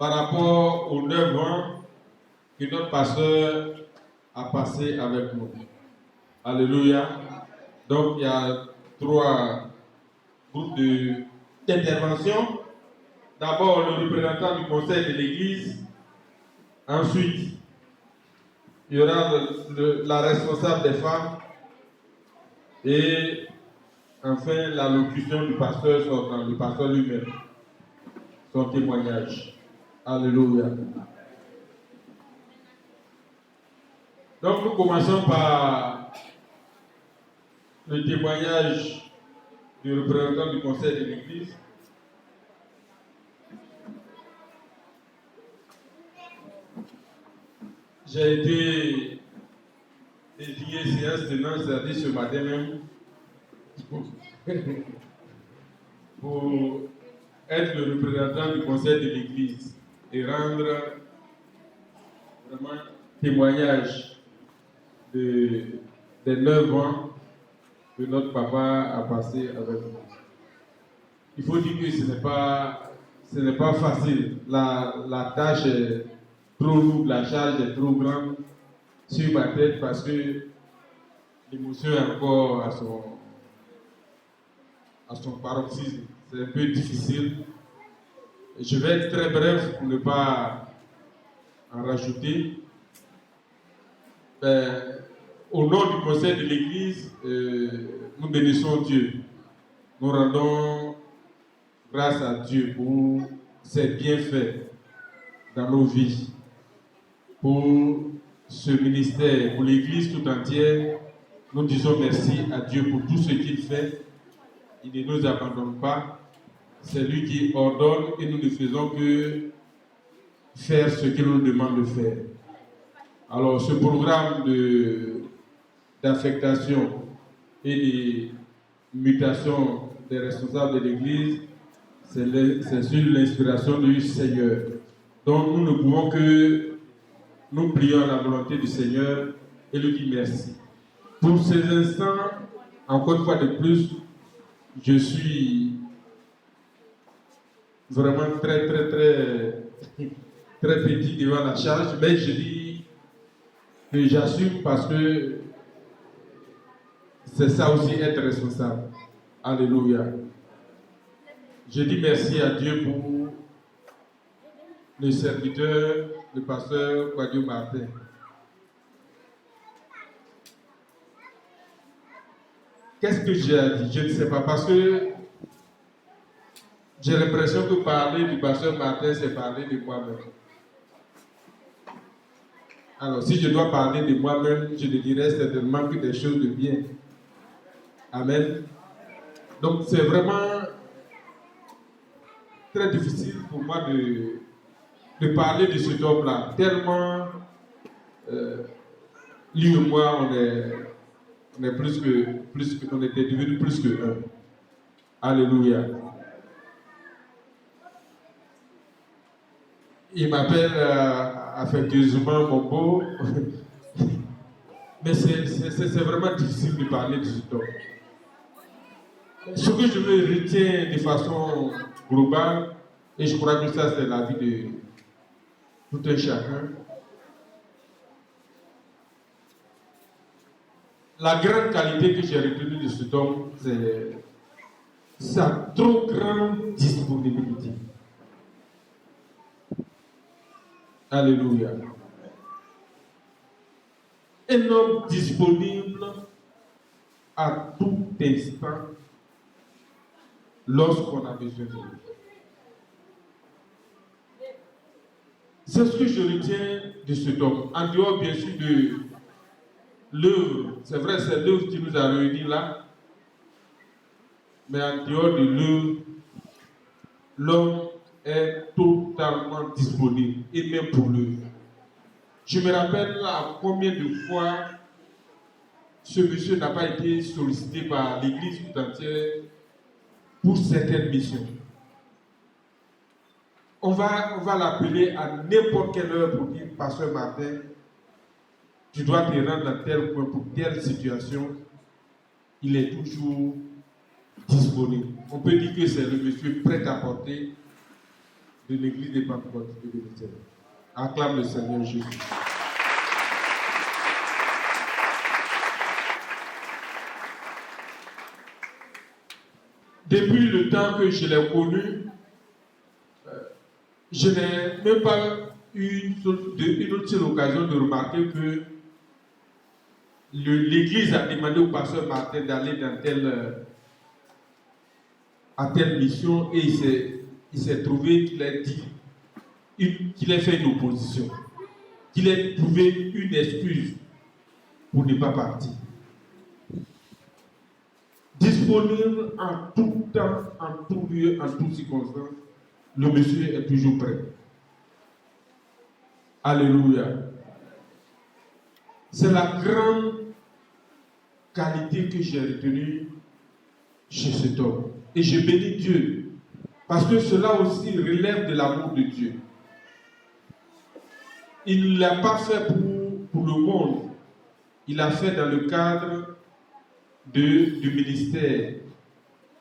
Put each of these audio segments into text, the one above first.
par rapport aux 9 ans que notre pasteur a passé avec nous. Alléluia. Donc, il y a 3 groupes d'intervention. D'abord, le représentant du conseil de l'Église. Ensuite, il y aura la responsable des femmes. Et enfin, l'allocution du pasteur sortant, le pasteur lui-même, son témoignage. Alléluia. Donc, nous commençons par le témoignage du représentant du conseil de l'Église. J'ai été désigné séance tenante, c'est-à-dire ce matin même, pour être le représentant du conseil de l'Église et rendre vraiment témoignage des 9 ans que notre papa a passé avec nous. Il faut dire que ce n'est pas facile. La tâche est trop lourde, la charge est trop grande sur ma tête parce que l'émotion est encore à son paroxysme. C'est un peu difficile. Je vais être très bref pour ne pas en rajouter. Au nom du conseil de l'Église, nous bénissons Dieu. Nous rendons grâce à Dieu pour ses bienfaits dans nos vies, pour ce ministère, pour l'Église tout entière. Nous disons merci à Dieu pour tout ce qu'il fait. Il ne nous abandonne pas. C'est lui qui ordonne et nous ne faisons que faire ce qu'il nous demande de faire. Alors, ce programme d'affectation et de mutation des responsables de l'Église, c'est sur l'inspiration du Seigneur. Donc, nous ne pouvons que nous prions à la volonté du Seigneur et lui dire merci. Pour ces instants, encore une fois de plus, je suis vraiment très petit devant la charge, mais je dis que j'assume parce que c'est ça aussi être responsable. Alléluia. Je dis merci à Dieu pour le serviteur, le pasteur Quadio Martin. Qu'est-ce que j'ai à dire? Je ne sais pas, parce que j'ai l'impression que parler du pasteur Martin, c'est parler de moi-même. Alors, si je dois parler de moi-même, je ne dirais certainement que des choses de bien. Amen. Donc, c'est vraiment très difficile pour moi de parler de cet homme-là. Tellement, lui et moi, on est on était devenus plus que un. Alléluia. Il m'appelle affectueusement mon beau. Mais c'est vraiment difficile de parler de cet homme. Ce que je me retiens de façon globale, et je crois que ça c'est la vie de tout un chacun, la grande qualité que j'ai retenue de cet homme, c'est sa trop grande disponibilité. Alléluia. Un homme disponible à tout instant lorsqu'on a besoin de lui. C'est ce que je retiens de cet homme. En dehors, bien sûr, de l'œuvre. C'est vrai, c'est l'œuvre qui nous a réunis là. Mais en dehors de l'œuvre, l'homme est totalement disponible, et même pour l'œuvre. Je me rappelle à combien de fois ce monsieur n'a pas été sollicité par l'Église tout entière pour certaines missions. On va l'appeler à n'importe quelle heure pour dire, Pasteur Martin, tu dois te rendre dans tel point pour telle situation. Il est toujours disponible. On peut dire que c'est le monsieur prêt à porter de l'église des Pentecôtes de Bethel. Acclame le Seigneur Jésus. Depuis le temps que je l'ai connu, je n'ai même pas eu une autre seule occasion de remarquer que l'église a demandé au pasteur Martin d'aller dans à telle mission et il s'est trouvé qu'il a dit qu'il ait fait une opposition, qu'il ait trouvé une excuse pour ne pas partir. Disponible en tout temps, en tout lieu, en toutes circonstances, le monsieur est toujours prêt. Alléluia. C'est la grande qualité que j'ai retenue chez cet homme. Et je bénis Dieu, parce que cela aussi relève de l'amour de Dieu. Il ne l'a pas fait pour le monde, il l'a fait dans le cadre du ministère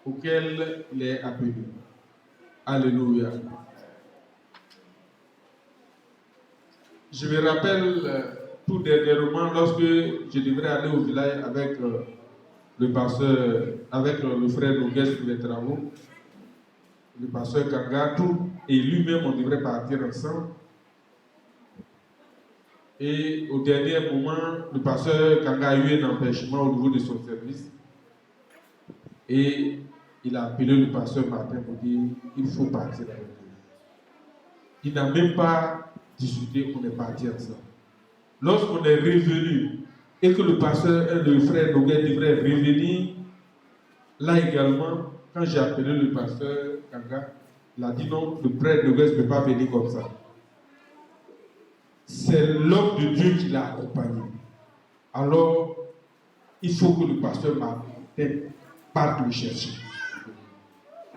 auquel il est appelé. Alléluia. Je me rappelle tout dernièrement, lorsque je devrais aller au village avec le pasteur, avec le frère Noguès pour les travaux, le pasteur Kanga, tout, et lui-même, on devrait partir ensemble. Et au dernier moment, le pasteur Kanga a eu un empêchement au niveau de son service. Et il a appelé le pasteur Martin pour dire il faut partir avec lui. Il n'a même pas discuté, on est parti ensemble. Lorsqu'on est revenu et que le pasteur et le frère Noguet devraient revenir, là également, quand j'ai appelé le pasteur Kanga, il a dit non, le frère Noguet ne peut pas venir comme ça. C'est l'homme de Dieu qui l'a accompagné. Alors, il faut que le pasteur Martin parte le chercher.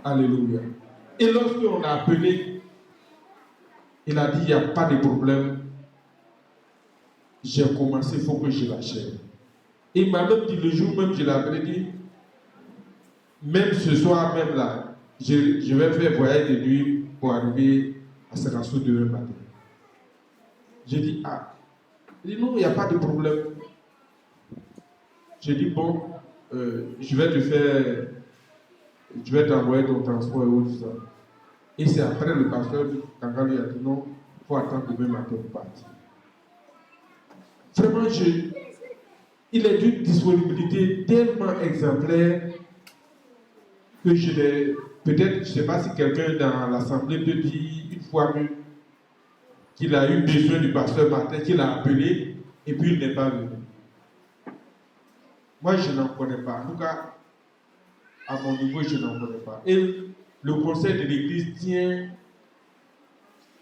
Alléluia. Et lorsqu'on a appelé, il a dit il n'y a pas de problème. J'ai commencé, il faut que je l'achève. Et il m'a même dit, le jour même, je l'avais dit, même ce soir, même là, je vais faire voyage de nuit pour arriver à Serassou demain matin. J'ai dit, ah. Il dit, non, il n'y a pas de problème. J'ai dit, bon, je vais t'envoyer ton transport et tout ça. Et c'est après le pasteur, quand lui a dit, non, il faut attendre demain matin pour partir. Vraiment, il est d'une disponibilité tellement exemplaire que peut-être, je ne sais pas si quelqu'un dans l'assemblée peut dire une fois qu'il a eu besoin du pasteur Martin, qu'il a appelé, et puis il n'est pas venu. Moi, je n'en connais pas. En tout cas, à mon niveau, je n'en connais pas. Et le conseil de l'Église tient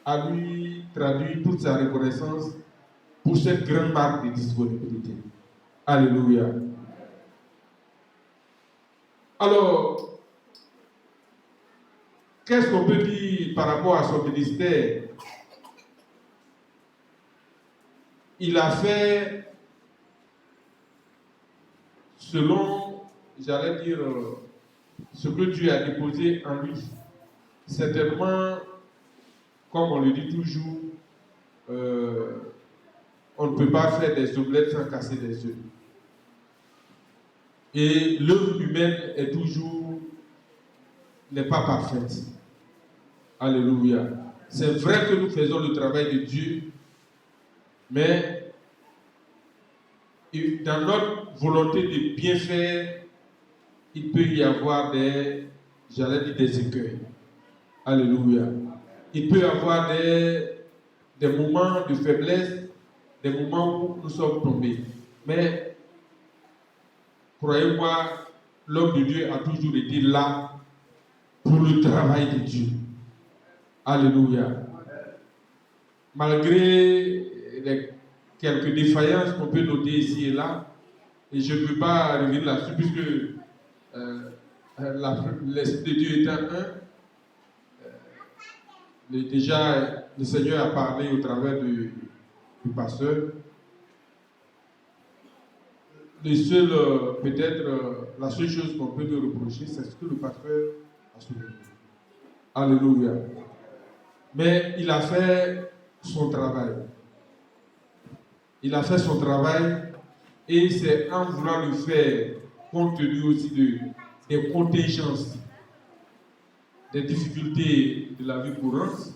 à lui traduire toute sa reconnaissance pour cette grande marque de disponibilité. Alléluia. Alors, qu'est-ce qu'on peut dire par rapport à son ministère? Il a fait selon, j'allais dire, ce que Dieu a déposé en lui. Certainement, comme on le dit toujours, on ne peut pas faire des omelettes sans casser des œufs. Et l'œuvre humaine n'est pas parfaite. Alléluia. C'est vrai que nous faisons le travail de Dieu, mais dans notre volonté de bien faire, il peut y avoir des écueils. Alléluia. Il peut y avoir des moments de faiblesse, des moments où nous sommes tombés. Mais, croyez-moi, l'homme de Dieu a toujours été là pour le travail de Dieu. Alléluia. Malgré quelques défaillances qu'on peut noter ici et là, et je ne peux pas revenir là-dessus, puisque l'Esprit de Dieu étant un, déjà le Seigneur a parlé au travers du pasteur. La seule chose qu'on peut lui reprocher, c'est ce que le pasteur a souligné. Alléluia. Mais il a fait son travail. Il a fait son travail et c'est en voulant le faire, compte tenu aussi des contingences, des difficultés de la vie courante,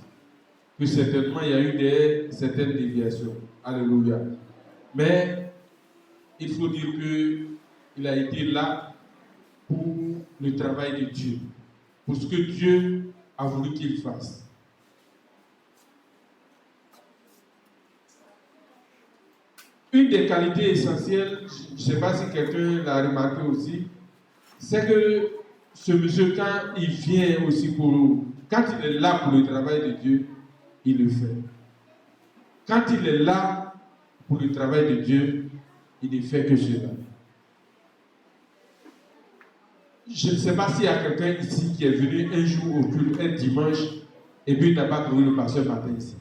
que certainement il y a eu certaines déviations. Alléluia. Mais il faut dire qu'il a été là pour le travail de Dieu, pour ce que Dieu a voulu qu'il fasse. Une des qualités essentielles, je ne sais pas si quelqu'un l'a remarqué aussi, c'est que ce monsieur, quand il vient aussi quand il est là pour le travail de Dieu, il le fait. Quand il est là pour le travail de Dieu, il ne fait que cela. Je ne sais pas s'il y a quelqu'un ici qui est venu un jour au culte, un dimanche, et puis il n'a pas trouvé le pasteur matin ici.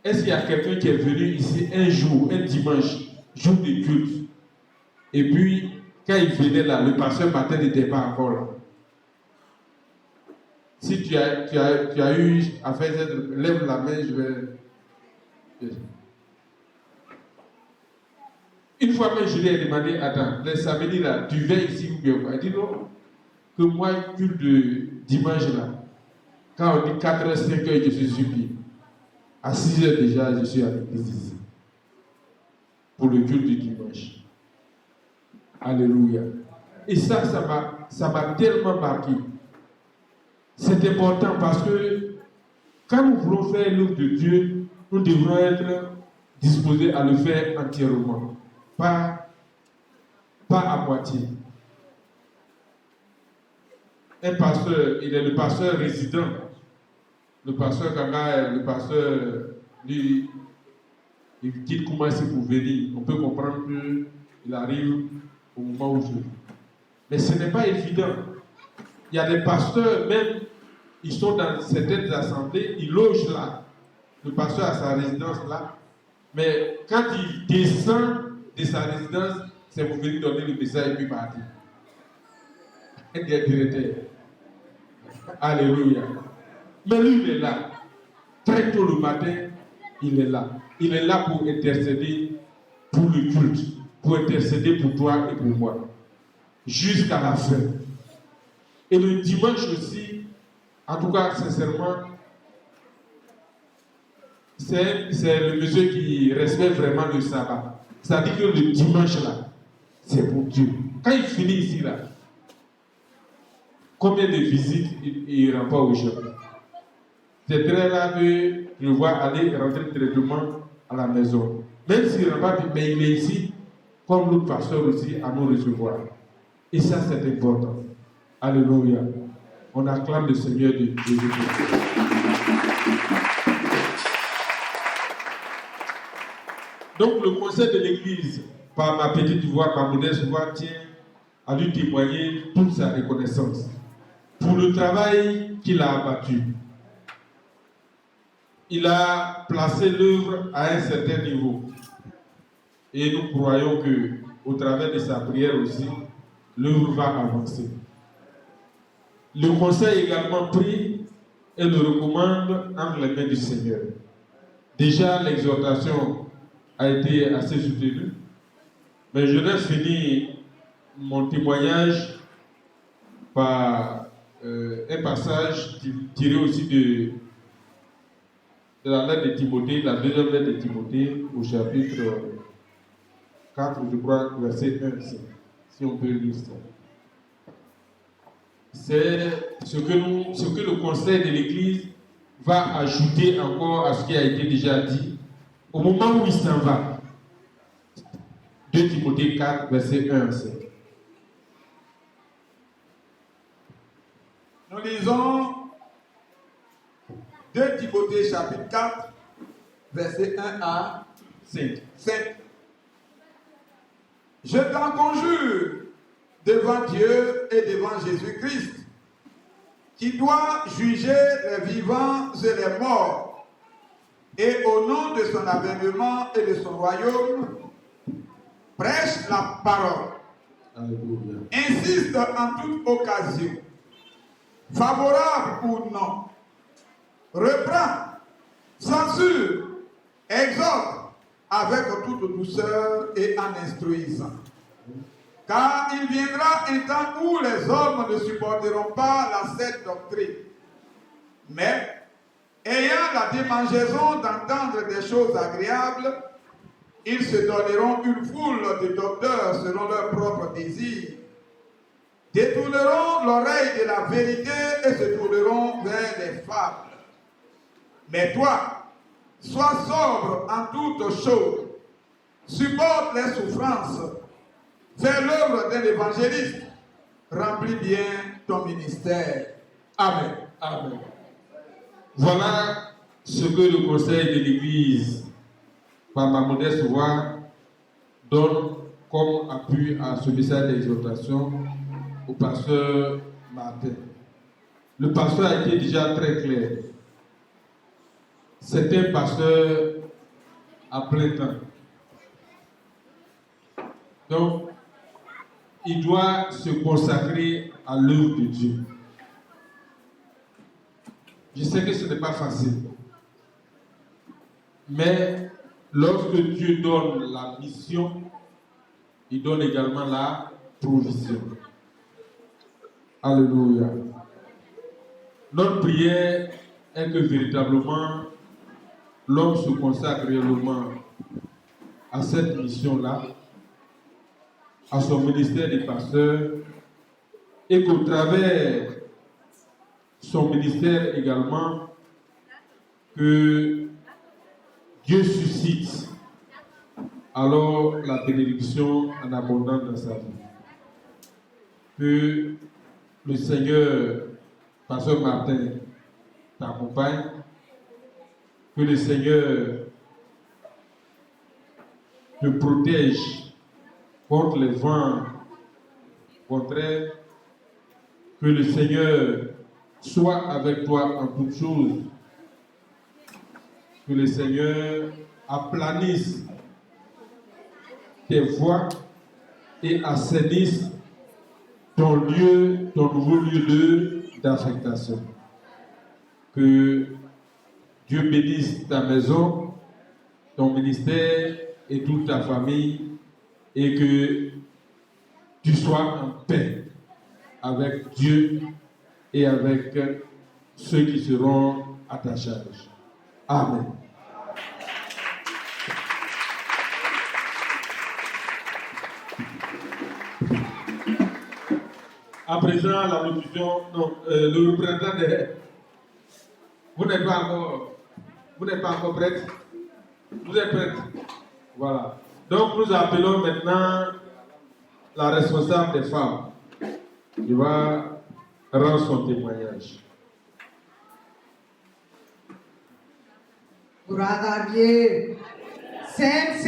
Est-ce qu'il y a quelqu'un qui est venu ici un jour, un dimanche, jour de culte, et puis quand il venait là, le pasteur matin n'était pas encore là? Si tu as eu à faire cette, lève la main, je vais. Une fois même, je lui ai demandé, attends, les samedis là, tu viens ici ou bien quoi? Il dit non, que moi, culte de dimanche là, quand on dit 4h, 5h, je suis sur pied. À 6h déjà, je suis à l'église ici. Pour le culte du dimanche. Alléluia. Et ça m'a tellement marqué. C'est important parce que quand nous voulons faire l'œuvre de Dieu, nous devrons être disposés à le faire entièrement. Pas à moitié. Un pasteur, il est le pasteur résident. Le pasteur Kanga, le pasteur, lui, il quitte Koumassi pour venir. On peut comprendre qu'il arrive au moment où je veux. Mais ce n'est pas évident. Il y a des pasteurs, même, ils sont dans certaines assemblées, ils logent là. Le pasteur a sa résidence là. Mais quand il descend de sa résidence, c'est pour venir donner le message et puis partir. Un des directeurs. Alléluia. Mais lui, il est là. Très tôt le matin, il est là. Il est là pour intercéder pour le culte, pour intercéder pour toi et pour moi. Jusqu'à la fin. Et le dimanche aussi, en tout cas, sincèrement, c'est le monsieur qui respecte vraiment le sabbat. C'est-à-dire que le dimanche là, c'est pour Dieu. Quand il finit ici là, combien de visites il rend pas aux gens? C'est très rare que je vois aller rentrer directement à la maison. Même s'il ne rend pas, mais il est ici, comme l'autre pasteur aussi, à nous recevoir. Et ça, c'est important. Alléluia. On acclame le Seigneur de Jésus-Christ. Donc, le conseil de l'Église, par ma petite voix, ma modeste voix, tient à lui témoigner toute sa reconnaissance pour le travail qu'il a abattu. Il a placé l'œuvre à un certain niveau. Et nous croyons qu'au travers de sa prière aussi, l'œuvre va avancer. Le conseil également pris et le recommande entre les mains du Seigneur. Déjà, l'exhortation a été assez soutenue, mais je vais finir mon témoignage par un passage tiré aussi de la lettre de Timothée, la deuxième lettre de Timothée, au chapitre 4, je crois, verset 1, si on peut lire ça. C'est ce que le conseil de l'Église va ajouter encore à ce qui a été déjà dit au moment où il s'en va. 2 Timothée 4, verset 1 à 7. Nous lisons 2 Timothée chapitre 4, verset 1 à 5. Je t'en conjure devant Dieu et devant Jésus-Christ, qui doit juger les vivants et les morts, et au nom de son avènement et de son royaume, prêche la parole. Alléluia. Insiste en toute occasion, favorable ou non, reprend, censure, exhorte avec toute douceur et en instruisant. Car il viendra un temps où les hommes ne supporteront pas la saine doctrine, mais ayant la démangeaison d'entendre des choses agréables, ils se donneront une foule de docteurs selon leurs propres désirs, détourneront l'oreille de la vérité et se tourneront vers les fables. Mais toi, sois sobre en toutes choses, supporte les souffrances, fais l'œuvre d'un évangéliste, remplis bien ton ministère. Amen. Amen. Voilà ce que le conseil de l'Église, par ma modeste voix, donne comme appui à ce message d'exhortation au pasteur Martin. Le pasteur a été déjà très clair. C'est un pasteur à plein temps. Donc, il doit se consacrer à l'œuvre de Dieu. Je sais que ce n'est pas facile. Mais lorsque Dieu donne la mission, il donne également la provision. Alléluia. Notre prière est que véritablement l'homme se consacre réellement à cette mission-là, à son ministère de pasteur, et qu'au travers son ministère également, que Dieu suscite alors la bénédiction en abondance dans sa vie. Que le Seigneur, pasteur Martin, t'accompagne, que le Seigneur te protège contre les vents contraires, que le Seigneur soit avec toi en toutes choses, que le Seigneur aplanisse tes voies et assainisse ton nouveau lieu d'affectation. Que Dieu bénisse ta maison, ton ministère et toute ta famille, et que tu sois en paix avec Dieu et avec ceux qui seront à ta charge. Amen. À présent, la locution, le représentant des... Vous n'êtes pas encore prête? Vous êtes prête? Voilà. Donc nous appelons maintenant la responsable des femmes qui va rendre son témoignage. Gloire à Dieu. Sainte,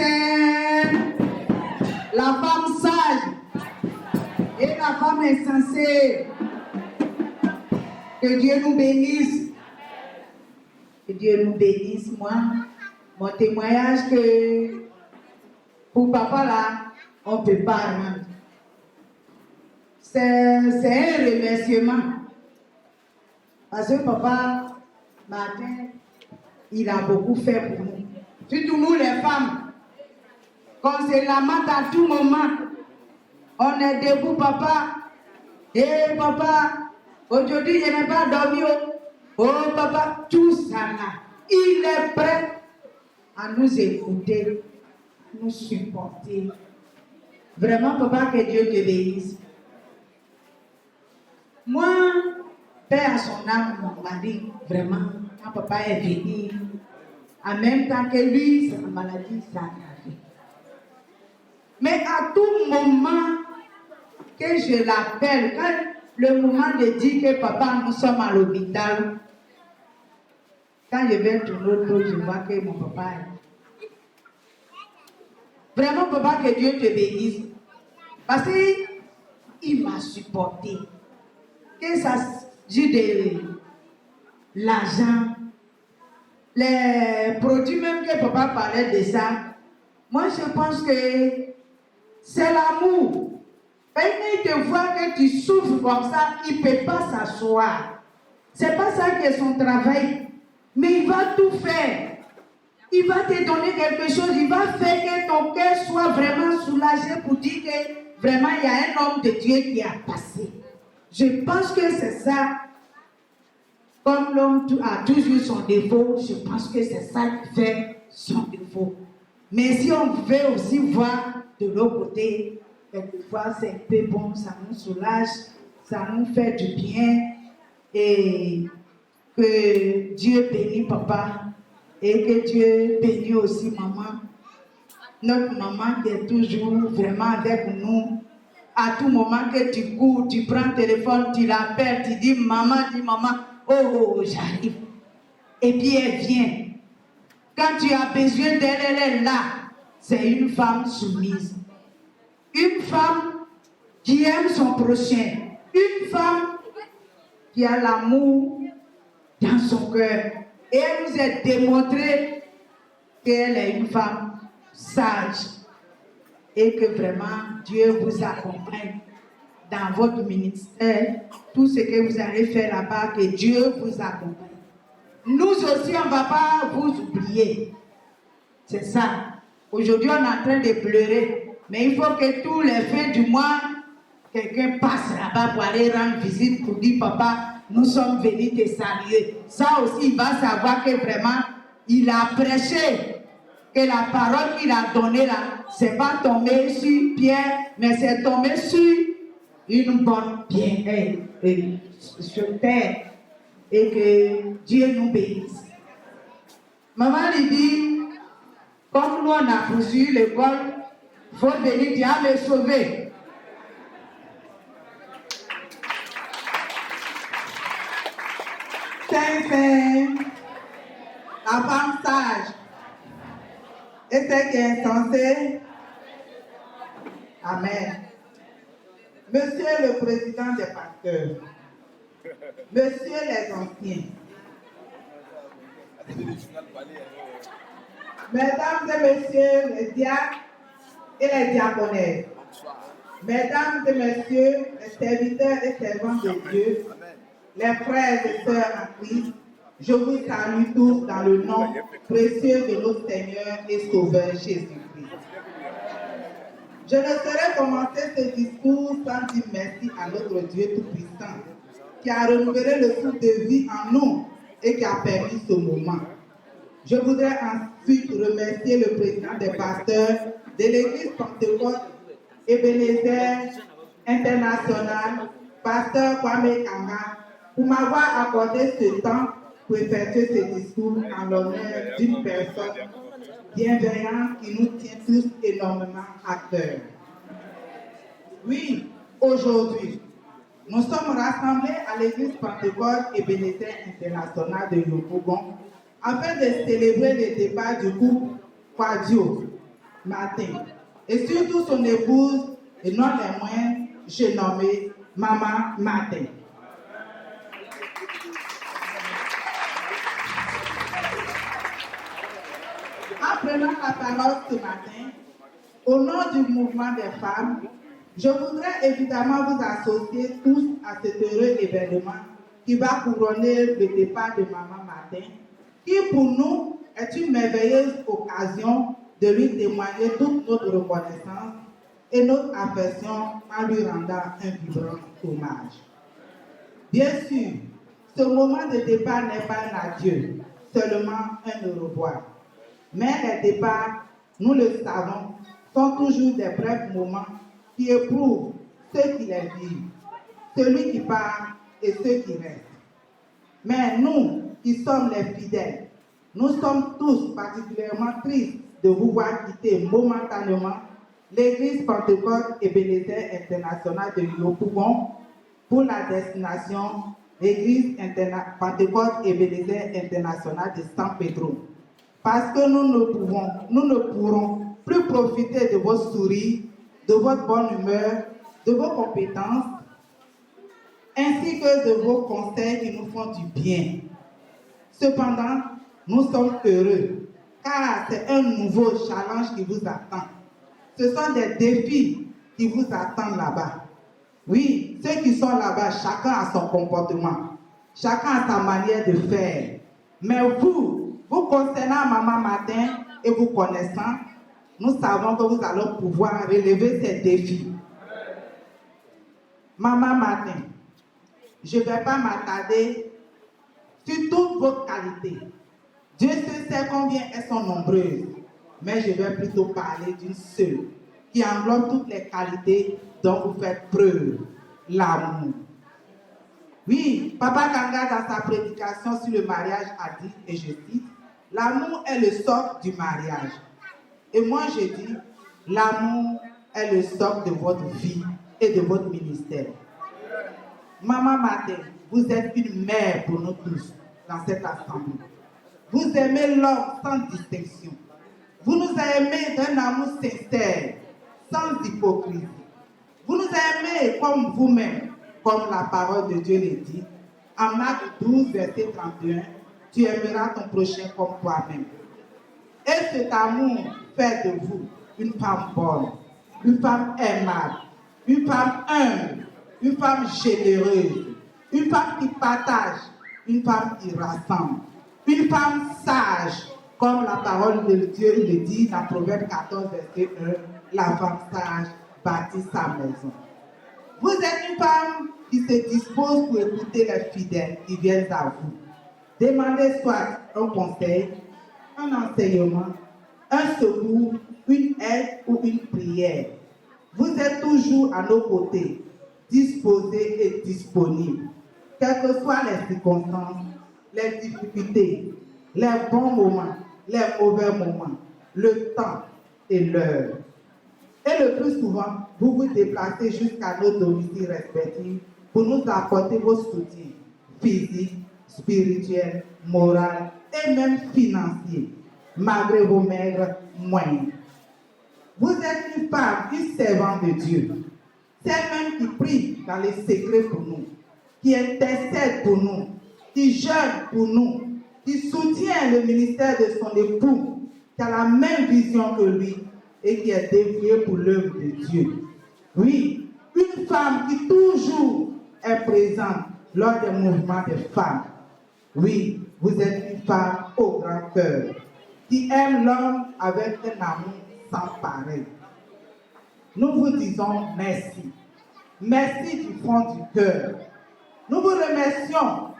la femme sage et la femme insensée. Que Dieu nous bénisse. Que Dieu nous bénisse. Moi, mon témoignage que pour papa là, on ne peut pas rendre. C'est un remerciement. Parce que papa, Martin, il a beaucoup fait pour nous. Surtout nous les femmes. Quand c'est la lamente à tout moment. On est debout, papa. Eh papa, aujourd'hui je n'ai pas dormi. Oh papa, tout ça là. Il est prêt à nous écouter, à nous supporter. Vraiment, papa, que Dieu te bénisse. Moi, père à son âme, mon mari, vraiment, quand papa est venu, en même temps que lui, sa maladie s'est aggravée. Mais à tout moment que je l'appelle, quand le moment de dire que papa, nous sommes à l'hôpital, quand je vais tourner autour, je vois que mon papa est. Vraiment, papa, que Dieu te bénisse. Parce qu'il m'a supporté. Que ça s'agit de l'argent, les produits même que papa parlait de ça, moi je pense que c'est l'amour. Quand il te voit que tu souffres comme ça, il ne peut pas s'asseoir. Ce n'est pas ça qui est son travail. Mais il va tout faire. Il va te donner quelque chose. Il va faire que ton cœur soit vraiment soulagé pour dire que vraiment il y a un homme de Dieu qui a passé. Je pense que c'est ça. Comme l'homme a toujours son défaut, je pense que c'est ça qui fait son défaut. Mais si on veut aussi voir de l'autre côté, quelquefois c'est un peu bon, ça nous soulage, ça nous fait du bien. Et que Dieu bénisse papa et que Dieu bénisse aussi maman. Notre maman qui est toujours vraiment avec nous. À tout moment que tu cours, tu prends le téléphone, tu l'appelles, tu dis maman, oh, j'arrive. Et puis elle vient. Quand tu as besoin d'elle, elle est là. C'est une femme soumise. Une femme qui aime son prochain. Une femme qui a l'amour dans son cœur. Et elle nous a démontré qu'elle est une femme sage. Et que vraiment Dieu vous accompagne dans votre ministère. Tout ce que vous allez faire là-bas, que Dieu vous accompagne. Nous aussi, on ne va pas vous oublier. C'est ça. Aujourd'hui, on est en train de pleurer. Mais il faut que tous les fins du mois, quelqu'un passe là-bas pour aller rendre visite, pour dire, papa, nous sommes venus te saluer. Ça aussi, il va savoir que vraiment, il a prêché. Que la parole qu'il a donnée là, c'est pas tombé sur Pierre, mais c'est tombé sur une bonne pierre sur terre. Et que Dieu nous bénisse. Maman lui dit, comme nous on a poursuivi l'école, il faut venir, Dieu me sauver. C'est la femme sage. Et celle qui est insensée. Amen. Monsieur le président des pasteurs, Monsieur les anciens, Mesdames et Messieurs les diacres et les diaconesses, Mesdames et Messieurs les serviteurs et servantes de Dieu, les frères et sœurs en Christ, je vous salue tous dans le nom précieux de notre Seigneur et Sauveur Jésus-Christ. Je ne saurais commencer ce discours sans dire merci à notre Dieu Tout-Puissant, qui a renouvelé le souffle de vie en nous et qui a permis ce moment. Je voudrais ensuite remercier le président des pasteurs de l'Église Pentecôte Ebenezer International, pasteur Kwame Kanga, pour m'avoir accordé ce temps pour effectuer ce discours en l'honneur d'une personne bienveillante qui nous tient tous énormément à cœur. Oui, aujourd'hui, nous sommes rassemblés à l'église Pentecôte Ebenezer International de Yopougon afin de célébrer le départ du couple Kwadio Martin et surtout son épouse et non les moindres, j'ai nommé Maman Martin. En prenant la parole ce matin, au nom du mouvement des femmes, je voudrais évidemment vous associer tous à cet heureux événement qui va couronner le départ de Maman Martin, qui pour nous est une merveilleuse occasion de lui témoigner toute notre reconnaissance et notre affection en lui rendant un vibrant hommage. Bien sûr, ce moment de départ n'est pas un adieu, seulement un au revoir. Mais les départs, nous le savons, sont toujours des brefs moments qui éprouvent ceux qui les vivent, celui qui part et ceux qui restent. Mais nous, qui sommes les fidèles, nous sommes tous particulièrement tristes de vous voir quitter momentanément l'église Pentecôte Ebenezer International de Yopougon pour la destination l'église Pentecôte Ebenezer International de San Pedro. Parce que nous ne pourrons plus profiter de vos sourires, de votre bonne humeur, de vos compétences, ainsi que de vos conseils qui nous font du bien. Cependant, nous sommes heureux, car c'est un nouveau challenge qui vous attend. Ce sont des défis qui vous attendent là-bas. Oui, ceux qui sont là-bas, chacun a son comportement. Chacun a sa manière de faire. Mais vous concernant Maman Martin et vous connaissant, nous savons que vous allez pouvoir relever ces défis. Maman Martin, je ne vais pas m'attarder sur toutes vos qualités. Dieu seul sait combien elles sont nombreuses, mais je vais plutôt parler d'une seule qui englobe toutes les qualités dont vous faites preuve, l'amour. Oui, Papa Kanga, dans sa prédication sur le mariage, a dit, et je cite, « L'amour est le socle du mariage. » Et moi, je dis, l'amour est le socle de votre vie et de votre ministère. Maman Martin, vous êtes une mère pour nous tous dans cette assemblée. Vous aimez l'homme sans distinction. Vous nous aimez d'un amour sincère, sans hypocrisie. Vous nous aimez comme vous-même, comme la parole de Dieu le dit. En Marc 12, verset 31, tu aimeras ton prochain comme toi-même. Et cet amour fait de vous une femme bonne, une femme aimable, une femme humble, une femme généreuse, une femme qui partage, une femme qui rassemble, une femme sage, comme la parole de Dieu le dit dans Proverbe 14, verset 1, la femme sage bâtit sa maison. Vous êtes une femme qui se dispose pour écouter les fidèles qui viennent à vous. Demandez soit un conseil, un enseignement, un secours, une aide ou une prière. Vous êtes toujours à nos côtés, disposés et disponibles, quelles que soient les circonstances, les difficultés, les bons moments, les mauvais moments, le temps et l'heure. Et le plus souvent, vous vous déplacez jusqu'à nos domiciles respectifs pour nous apporter vos soutiens physiques, spirituels, moraux et même financiers, malgré vos maigres moyens. Vous êtes une femme, une servante de Dieu, celle même qui prie dans les secrets pour nous, qui intercède pour nous, qui jeûne pour nous, qui soutient le ministère de son époux, qui a la même vision que lui et qui est dévouée pour l'œuvre de Dieu. Oui, une femme qui toujours est présente lors des mouvements des femmes. Oui, vous êtes une femme au grand cœur, qui aime l'homme avec un amour sans pareil. Nous vous disons merci. Merci du fond du cœur. Nous vous remercions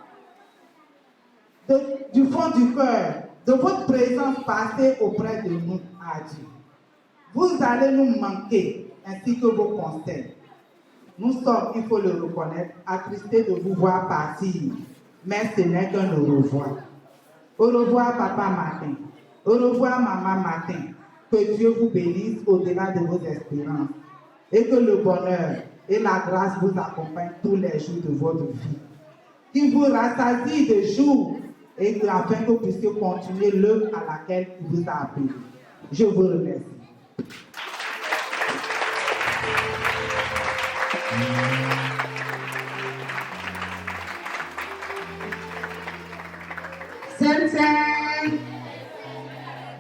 du fond du cœur de votre présence passée auprès de nous, à Dieu. Vous allez nous manquer, ainsi que vos conseils. Nous sommes, il faut le reconnaître, attristés de vous voir partir, mais ce n'est qu'un au revoir. Au revoir, Papa Martin. Au revoir, Maman Martin. Que Dieu vous bénisse au-delà de vos espérances et que le bonheur et la grâce vous accompagnent tous les jours de votre vie. Qu'il vous rassasie de jour et afin que vous puissiez continuer l'œuvre à laquelle il vous a appelé. Je vous remercie. Saint-Saint,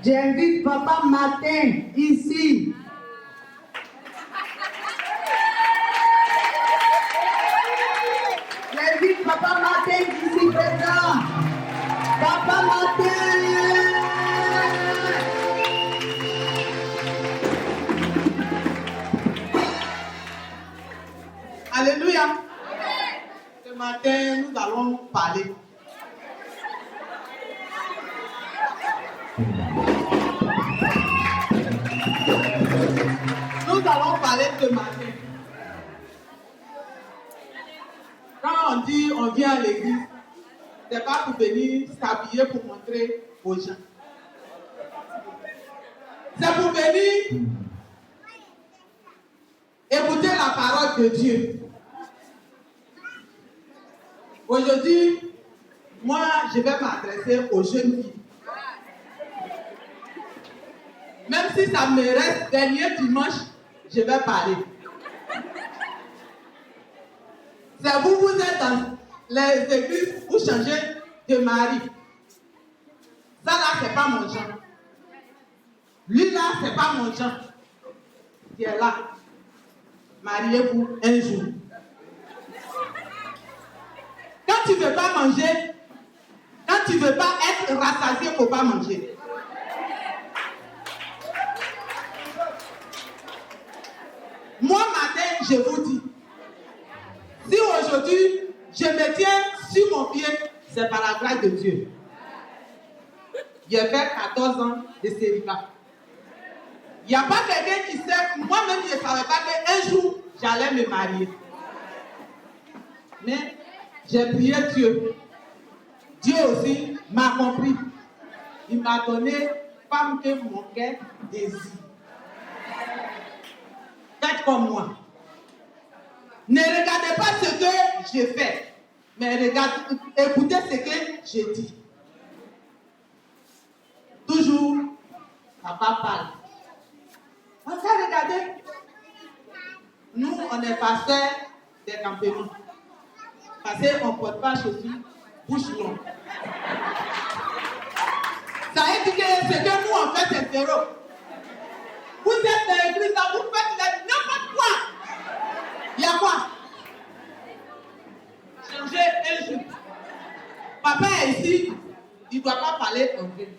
j'invite Papa Martin ici. J'invite Papa Martin ici présent. Papa Martin. Alléluia. Ce matin, nous allons parler. Nous allons parler ce matin. Quand on dit on vient à l'église, c'est pas pour venir s'habiller pour montrer aux gens. C'est pour venir écouter la parole de Dieu. Aujourd'hui, moi, je vais m'adresser aux jeunes filles. Même si ça me reste dernier dimanche, je vais parler. C'est vous êtes dans les églises, vous changez de mari. Ça là, c'est pas mon genre. Lui là, c'est pas mon genre. Qui est là. Mariez-vous un jour. Quand tu ne veux pas manger, quand tu ne veux pas être rassasié, il ne faut pas manger. Moi, matin, je vous dis, si aujourd'hui, je me tiens sur mon pied, c'est par la grâce de Dieu. J'ai fait 14 ans de célibat. Il n'y a pas quelqu'un qui sait, moi-même, je ne savais pas qu'un jour, j'allais me marier. Mais j'ai prié Dieu. Dieu aussi m'a compris. Il m'a donné femme que mon cœur désire. Faites comme moi. Ne regardez pas ce que j'ai fait, mais écoutez ce que j'ai dit. Toujours, papa parle. On s'est regardé. Nous, on est pasteurs des campements. Parce qu'on ne porte pas chaussures, bouche longue. Ça veut dire que ce que nous, on fait, c'est zéro. Vous êtes dans l'église, vous faites n'importe quoi. Il y a quoi? Changer un jour. Papa est ici, il ne doit pas parler anglais.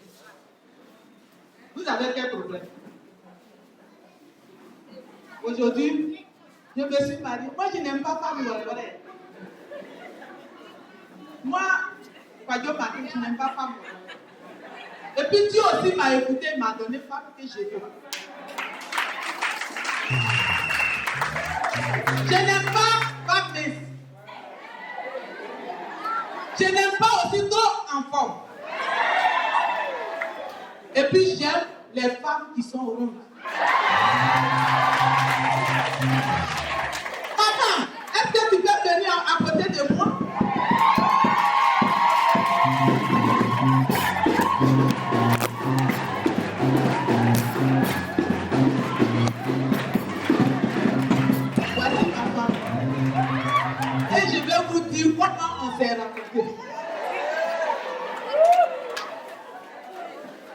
Vous avez quel problème? Aujourd'hui, je me suis mariée. Moi, je n'aime pas femme longolaise. Moi, Fadio m'a dit, je n'aime pas femme longolaise. Et puis Dieu aussi m'a écouté, m'a donné femme que je veux. Je n'aime pas femme mince. Je n'aime pas aussi trop en forme. Et puis j'aime les femmes qui sont rondes. Maman, est-ce que tu peux venir à côté de moi? Voici ma femme. Et je vais vous dire comment on s'est rencontrés.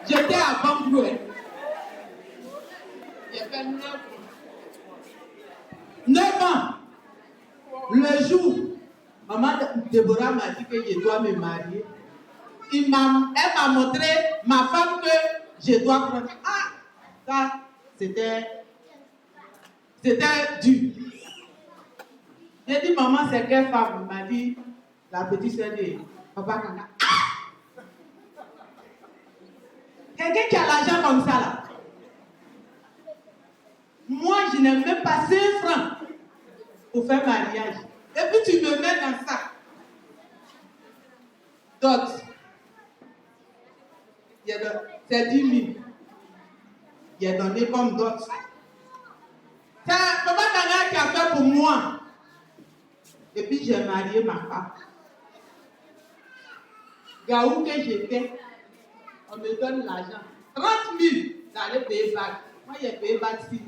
J'étais à Bamboué. J'ai fait 9 ans. Le jour, maman Déborah m'a dit que je dois me marier. Elle m'a montré ma femme que je dois prendre. Ah, ça, c'était dur. J'ai dit, maman, c'est quelle femme? Elle m'a dit, la petite soeur de Papa Kanga. Quelqu'un qui a l'argent comme ça là. Moi, je n'ai même pas 5 francs pour faire mariage. Et puis tu me mets dans ça. Dot. C'est 10 000. Il a donné comme dot. C'est Papa Kanga qui a fait pour moi. Et puis j'ai marié ma femme. Gaou que j'étais, on me donne l'argent. 30 000, j'allais payer bac. Moi, j'ai payé bac 6 000.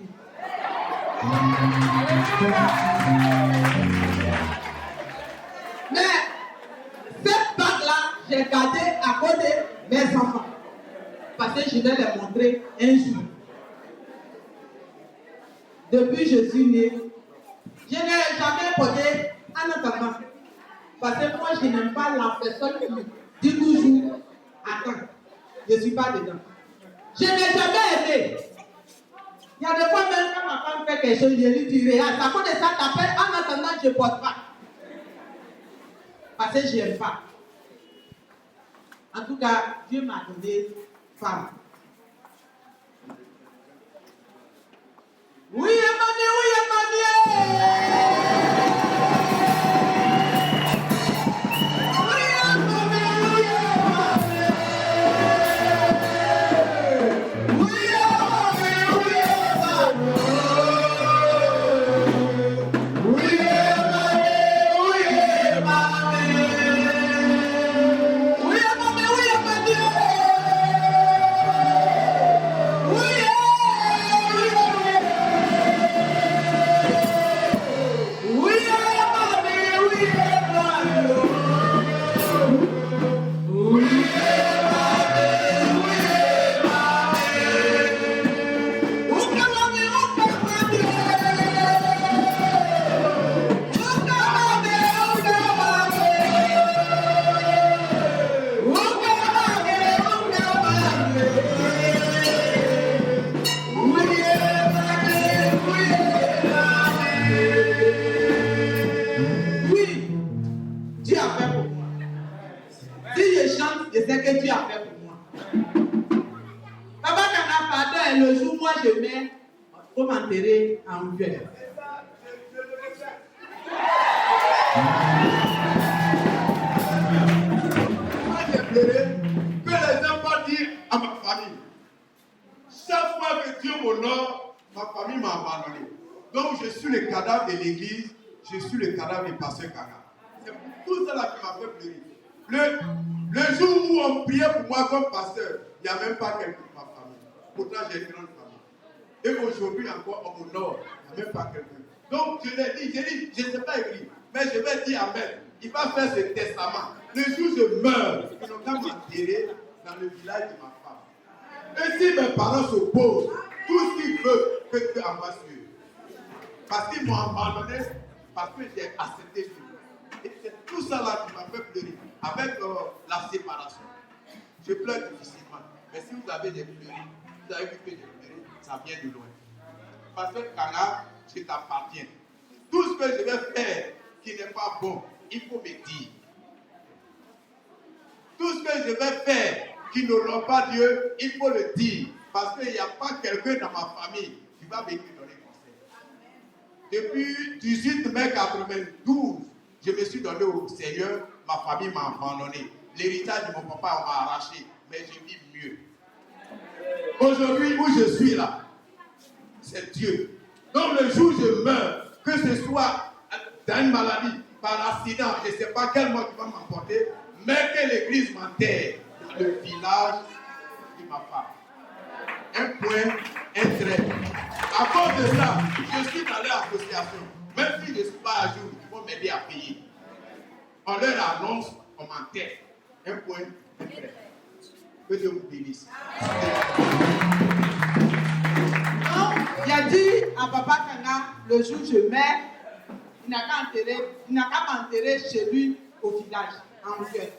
Mais cette bague-là, j'ai gardé à côté mes enfants. Parce que je vais les montrer un jour. Depuis que je suis née, je n'ai jamais porté un autre enfant. Parce que moi, je n'aime pas la personne qui dit toujours attends, je ne suis pas dedans. Je n'ai jamais aimé. Il y a des fois même quand ma femme fait quelque chose, je lui dis rien. À cause de ça, t'appelles, en attendant, je ne porte pas. Parce que je n'aime pas. En tout cas, Dieu m'a donné femme. Oui, Emmanuel, oui, Emmanuel. chante, je sais que Dieu a fait pour moi. Papa Kana, pardon, et le jour, moi, je mets pour m'enterrer en Dieu. Moi, j'ai pleuré que les gens vont dire à ma famille. Chaque fois que Dieu m'honore, ma famille m'a abandonné. Donc, je suis le cadavre de l'église, je suis le cadavre du pasteur Kana. C'est tout cela qui m'a fait pleurer. Le jour où on priait pour moi comme pasteur, il n'y a même pas quelqu'un de ma famille. Pourtant, j'ai une grande famille. Et aujourd'hui encore, on m'honore, il n'y a même pas quelqu'un. Donc, je l'ai dit, je ne sais pas écrire, mais je vais dire Amen. Il va faire ce testament. Le jour où je meurs, ils n'ont qu'à m'enterrer dans le village de ma femme. Et si mes parents s'opposent, tout ce qu'ils veulent, que Dieu en va suivre. Parce qu'ils m'ont abandonné, parce que j'ai accepté Dieu. Et c'est tout ça là qui m'a fait pleurer, avec la séparation. Je pleure difficilement. Mais si vous avez des pleurs, vous avez vu que j'ai pleuré, ça vient de loin. Parce que Kana, je t'appartiens. Tout ce que je vais faire qui n'est pas bon, il faut me dire. Tout ce que je vais faire qui n'aura pas Dieu, il faut le dire. Parce qu'il n'y a pas quelqu'un dans ma famille qui va venir donner conseil. Depuis 18 mai 92, je me suis donné au Seigneur, ma famille m'a abandonné. L'héritage de mon papa, on m'a arraché, mais je vis mieux. Aujourd'hui, où je suis là, c'est Dieu. Donc le jour où je meurs, que ce soit dans une maladie, par accident, je ne sais pas quel mot qui va m'emporter, mais que l'église m'enterre dans le village de ma femme. Un point, un trait. À cause de ça, je suis dans leur association. Même si je ne suis pas à jour, ils vont m'aider à payer. On leur annonce, on m'enterre. Un point, un trait. Que Dieu vous bénisse. Donc, il a dit à Papa Kana, le jour où je meurs, il n'a qu'à m'enterrer chez lui au village, en Hongrie.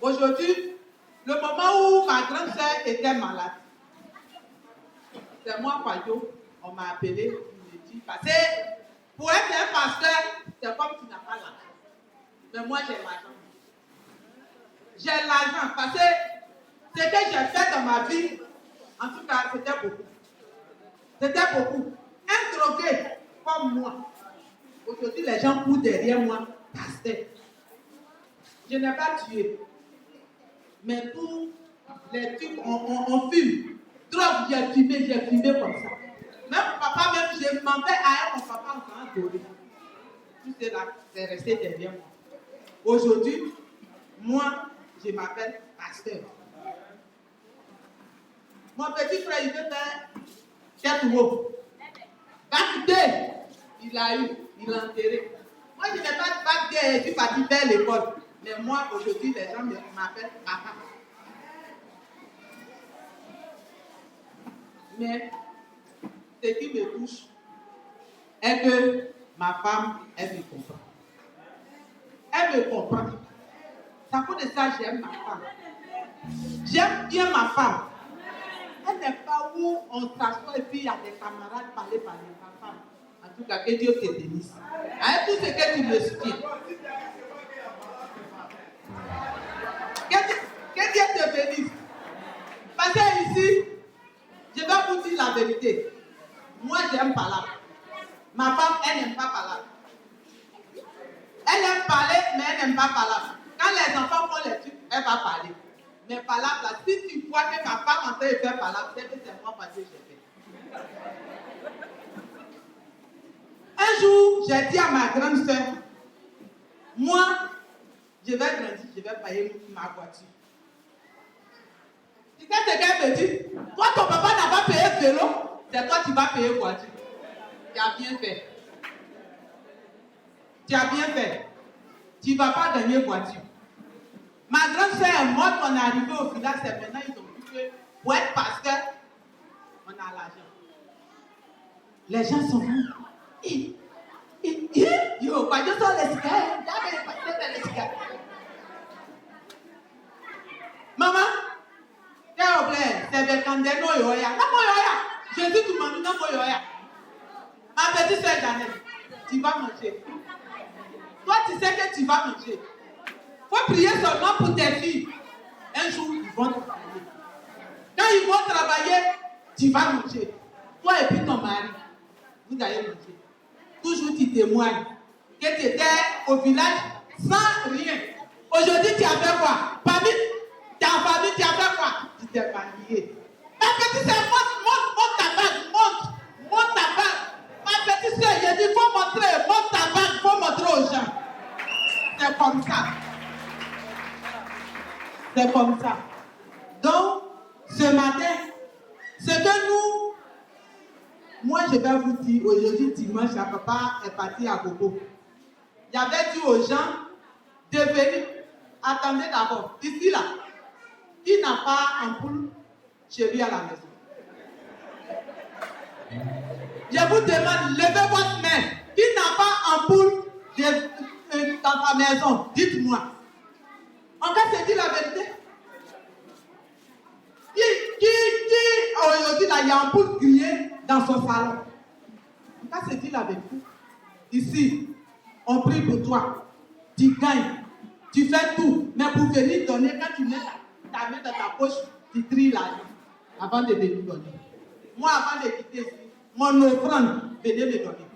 Aujourd'hui, le moment où ma grande sœur était malade, c'est moi, Kwayo, on m'a appelé, il me dit, parce que pour être un pasteur, c'est comme tu n'as pas l'argent. Mais moi, j'ai l'argent. J'ai l'argent parce que ce que j'ai fait dans ma vie, en tout cas, c'était beaucoup. C'était beaucoup. Un drogué comme moi. Aujourd'hui, les gens courent derrière moi, pasteur. Je n'ai pas tué. Mais tous les trucs, on fume. Drogue, j'ai fumé comme ça. Même papa, même, je mentais à mon papa en train de dormir. Tout cela, c'est resté derrière moi. Aujourd'hui, moi, je m'appelle pasteur. Mon petit frère, il veut faire 4 mots. Bac D, il a eu, il l'a enterré. Moi, je n'ai pas de bac D, je suis parti vers l'école. Mais moi, aujourd'hui, les gens m'appellent papa. Mais ce qui me touche est que ma femme, elle me comprend. Elle me comprend. C'est à cause de ça que j'aime ma femme. J'aime bien ma femme. Elle n'est pas où on s'assoit et puis il y a des camarades parler par ma femme. En tout cas, que Dieu te bénisse. Avec tout ce que tu me soutiens. Que Dieu te bénisse. Parce que ici, je vais vous dire la vérité. Moi, j'aime parler. Ma femme, elle n'aime pas parler. Elle aime parler, mais elle n'aime pas parler. Quand les enfants font les trucs, elle va parler. Mais par là, si tu vois que ma femme en train de faire par là, peut-être que c'est moi parce que j'ai fait. Un jour, j'ai dit à ma grande soeur, moi, je vais grandir, je vais payer ma voiture. Tu sais ce qu'elle me dit? Toi, ton papa n'a pas payé vélo, c'est toi qui vas payer voiture. Tu as bien fait. Tu as bien fait. Tu ne vas pas gagner voiture. Ma grande soeur est morte, on est arrivé au village, c'est maintenant ils ont vu que pour être pasteur, on a l'argent. Les gens sont venus. Yo, pas de ça, les cigares. Maman, s'il vous plaît, c'est Bekandeno Yoya. Jésus, tu m'as dit non, Yoya. Ma petite soeur Janelle, tu vas manger. Toi, tu sais que tu vas manger. faut prier seulement pour tes filles. Un jour, ils vont travailler. Quand ils vont travailler, tu vas manger. Toi et puis ton mari, vous allez manger. Toujours tu témoignes que tu étais au village sans rien. Aujourd'hui, tu as fait quoi? Parmi ta famille, tu as fait quoi? Tu t'es marié. Ma petite sœur, monte ta bague, monte ta bague. Ma petite sœur, j'ai dit, il faut montrer, monte ta bague, il faut montrer aux gens. C'est comme ça. C'est comme ça. Donc, ce matin, ce que nous, moi je vais vous dire, aujourd'hui dimanche, la papa est parti à Bobo. J'avais dit aux gens de venir. Attendez d'abord, ici là, qui n'a pas ampoule chez lui à la maison? Je vous demande, levez votre main. Qui n'a pas ampoule dans sa maison? Dites-moi. On va se dire la vérité. Qui aujourd'hui là, il y a ampoule grillée dans son salon? On va se dire la vérité. Ici, on prie pour toi. Tu gagnes. Tu fais tout. Mais pour venir donner, quand tu mets ta main dans ta poche, tu tries l'argent avant de venir donner. Moi, avant de quitter ici, mon offrande, venez me donner.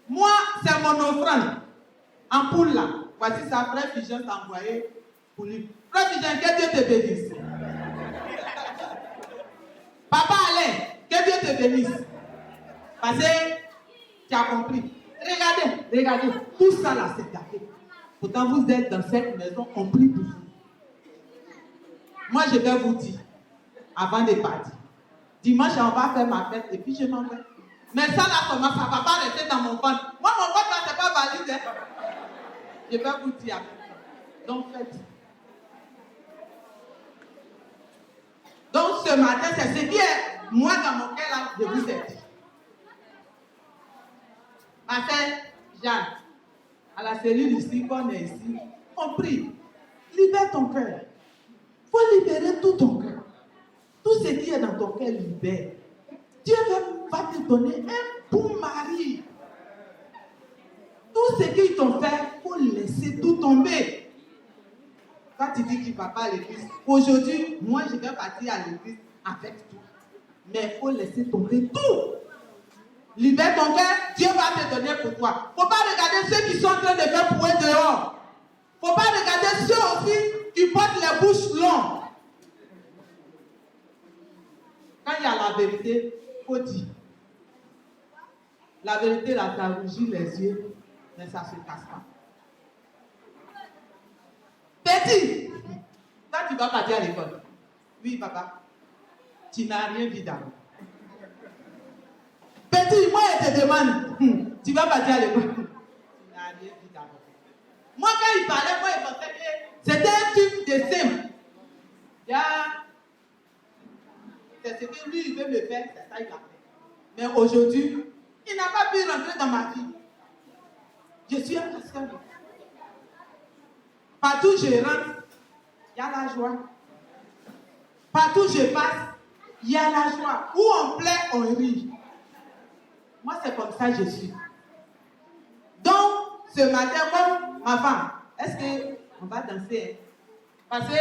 Moi, c'est mon offrande. Ampoule là. Voici ça, Frère Figen t'a envoyé pour lui. Frère Figen, que Dieu te bénisse. Papa Alain, que Dieu te bénisse. Parce que tu as compris. Regardez, tout ça là, c'est gâté. Pourtant, vous êtes dans cette maison, on prie pour vous. Moi, je vais vous dire, avant de partir, dimanche, on va faire ma fête et puis je m'en vais. Mais ça là, comment ça va pas rester dans mon ventre? Moi, mon ventre là, c'est pas valide. Hein? Je vais vous dire. Donc, faites. Donc, ce matin, c'est ce qui est, moi, dans mon cœur là, je vous ai dit. Ma sœur Jeanne, à la cellule ici, qu'on est ici, on prie. Libère ton cœur. Il faut libérer tout ton cœur. Tout ce qui est dans ton cœur, libère. Dieu va te donner un bon mari. Tout ce qu'ils t'ont fait, il faut laisser tout tomber. Quand tu dis que tu ne vas pas à l'église, aujourd'hui, moi je vais partir à l'église avec toi. Mais il faut laisser tomber tout. Libère ton cœur, Dieu va te donner pour toi. Il ne faut pas regarder ceux qui sont en train de faire pouet dehors. Il ne faut pas regarder ceux aussi qui portent les bouches longues. Quand il y a la vérité, il faut dire. La vérité, là, ça rougit les yeux, mais ça ne se casse pas. Petit, quand tu vas partir à l'école, oui, papa, tu n'as rien vu d'avant. Petit, moi, je te demande, tu vas partir à l'école. Tu n'as rien vu d'avant. Moi, quand il parlait, moi, il pensait que c'était un type de simple. C'est ce que lui, il veut me faire, c'est ça, il a fait. Mais aujourd'hui, il n'a pas pu rentrer dans ma vie. Je suis un pasteur. Partout où je rentre, il y a la joie. Partout où je passe, il y a la joie. Où on plaît, on rit. Moi, c'est comme ça que je suis. Donc, ce matin, comme ma femme, est-ce qu'on va danser? Parce que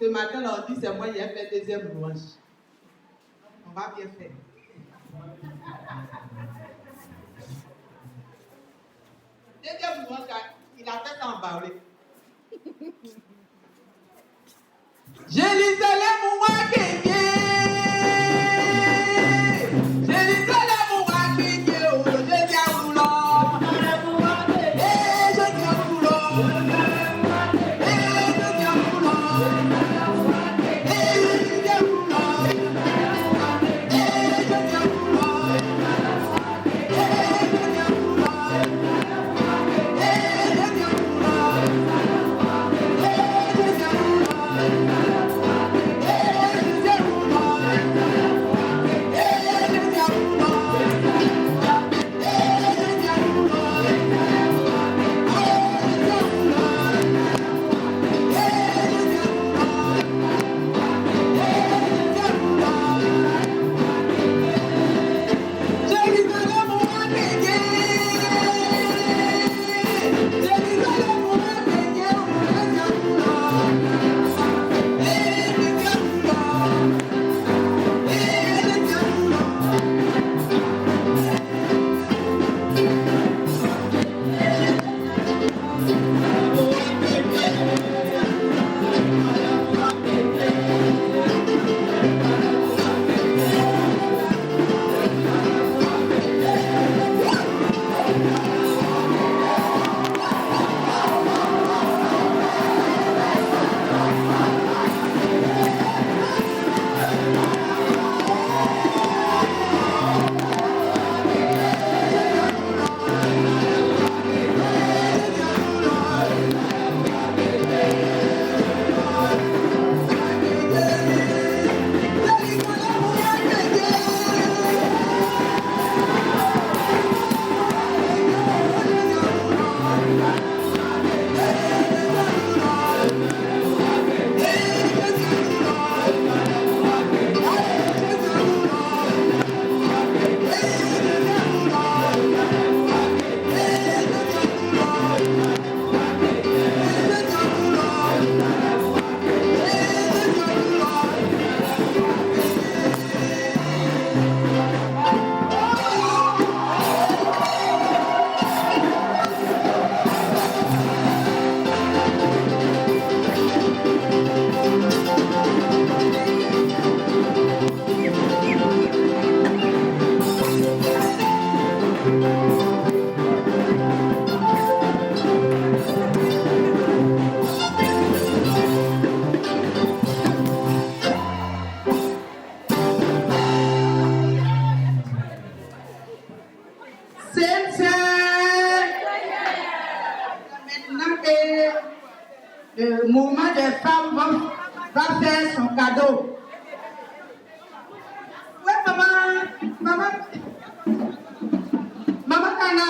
ce matin, là, on dit c'est moi qui ai fait deuxième louange. On va bien faire. Deuxième louange, il a fait ça en baoulé. Jérusalem, moi qui maintenant que le moment des femmes va faire son cadeau. Oui, maman Tana.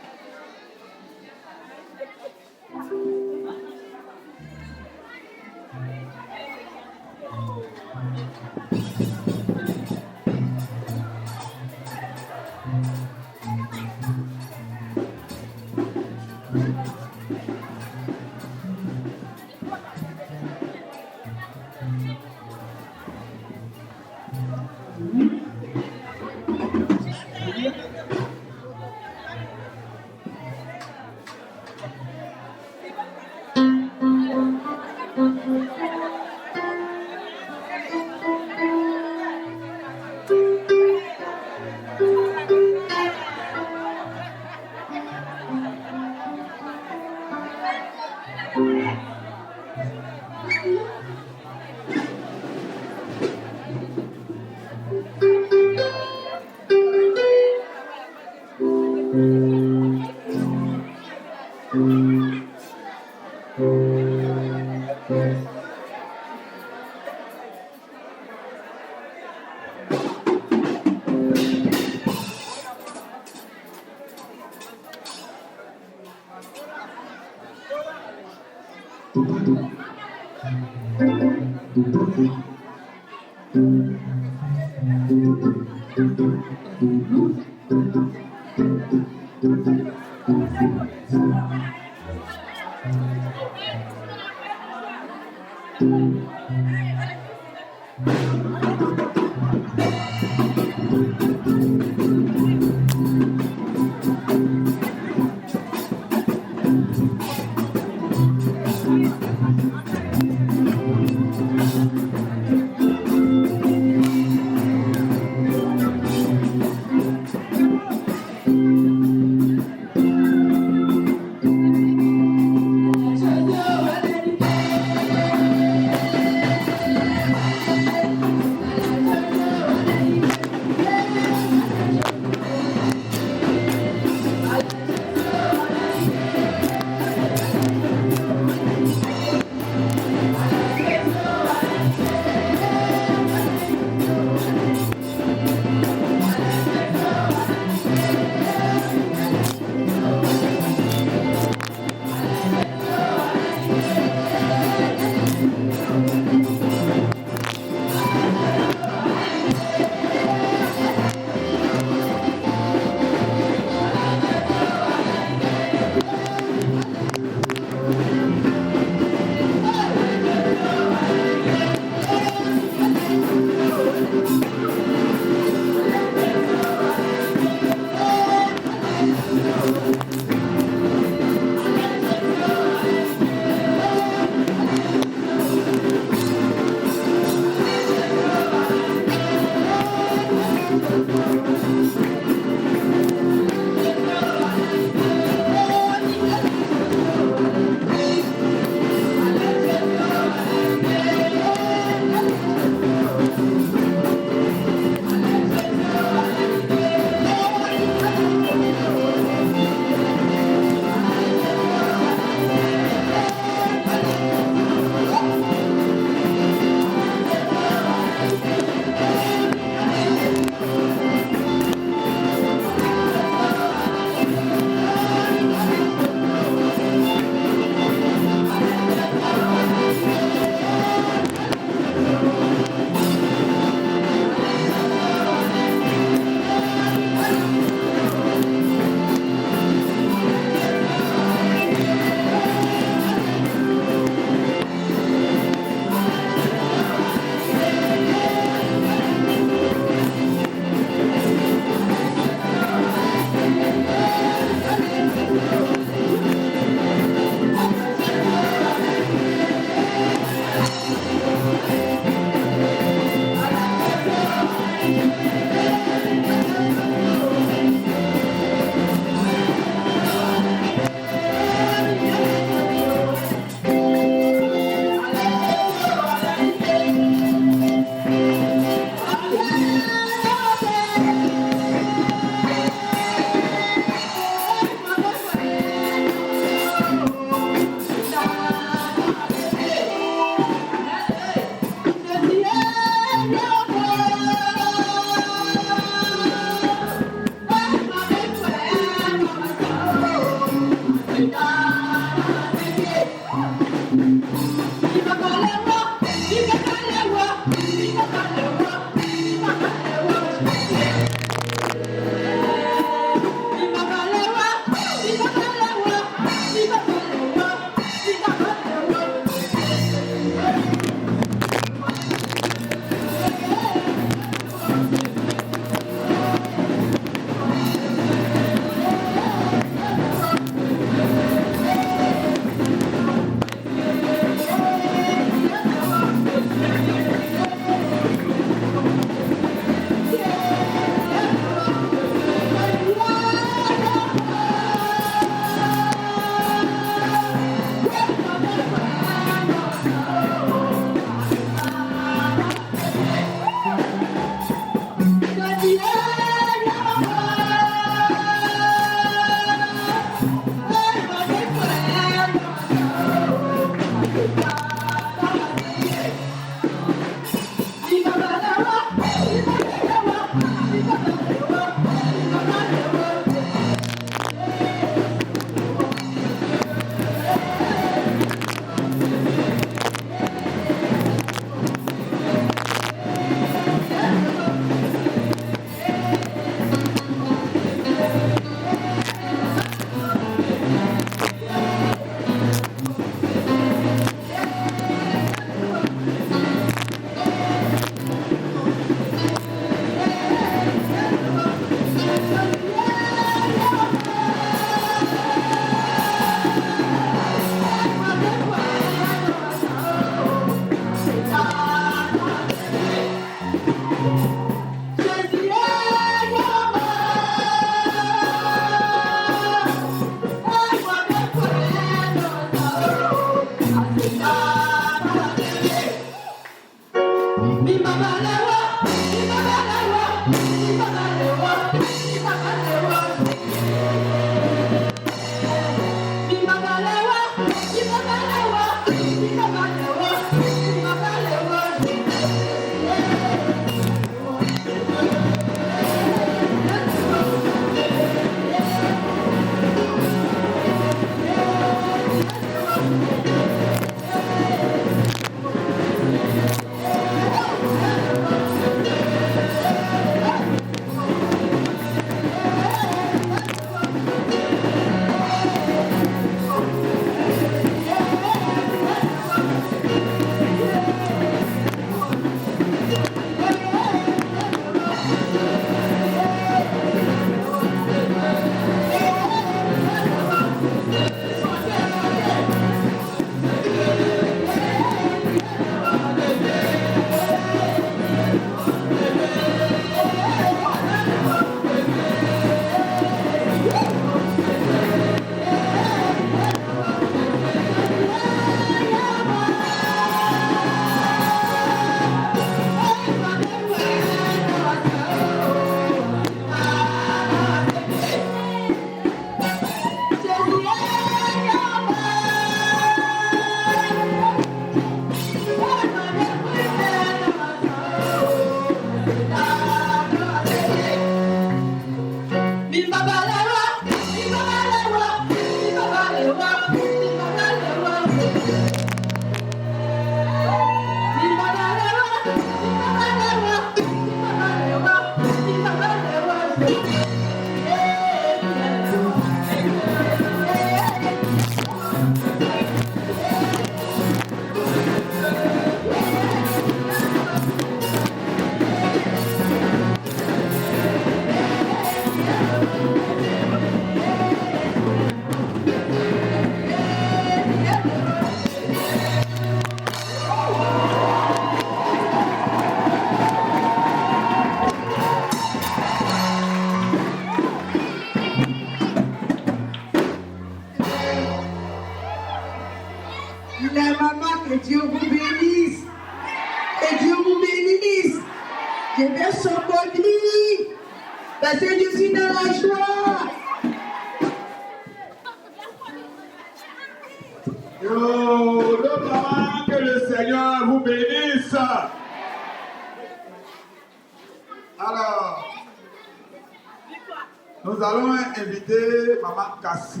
Nous allons inviter Maman Kassi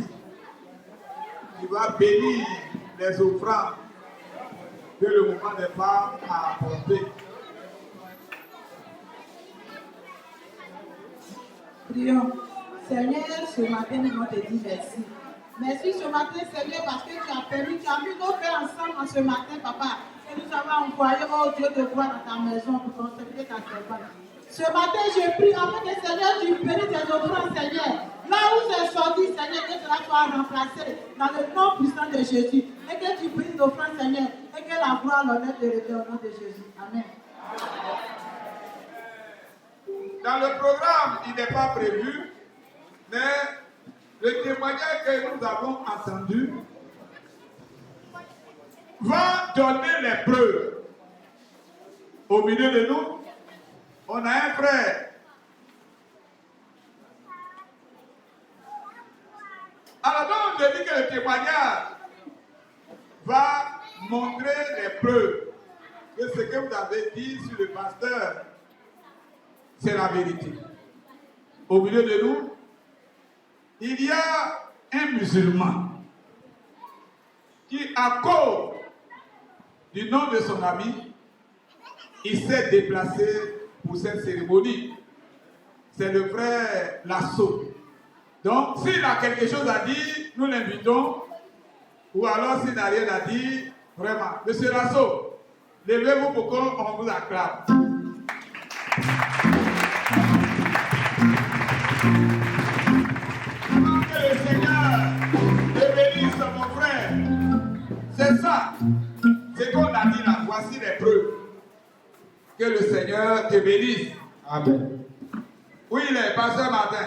il va bénir les offrandes que le moment des femmes a apportées. Prions. Seigneur, ce matin, nous te disons merci. Merci ce matin, Seigneur, parce que tu as permis, tu as mis nos frères ensemble en ce matin, Papa. Et nous avons envoyé, oh Dieu, de gloire dans ta maison pour conserver ta servante. Ce matin, je prie afin que Seigneur, tu bénisses tes offrandes, Seigneur. Là où c'est sorti, Seigneur, que cela soit remplacé dans le nom puissant de Jésus. Et que tu bénisses l'offrande, Seigneur. Et que la gloire, l'honneur te revienne au nom de Jésus. Amen. Dans le programme, il n'est pas prévu, mais le témoignage que nous avons entendu va donner les preuves. Au milieu de nous, on a un frère. Alors donc, je dis que le témoignage va montrer les preuves que ce que vous avez dit sur le pasteur, c'est la vérité. Au milieu de nous, il y a un musulman qui, à cause du nom de son ami, il s'est déplacé pour cette cérémonie. C'est le frère Lasso. Donc, s'il a quelque chose à dire, nous l'invitons. Ou alors, s'il n'a rien à dire, vraiment. Monsieur Lasso, levez-vous pour qu'on vous acclame. Que le Seigneur te bénisse, mon frère. C'est ça. C'est qu'on a dit là. Voici les preuves. Que le Seigneur te bénisse. Amen. Oui, il est passé matin.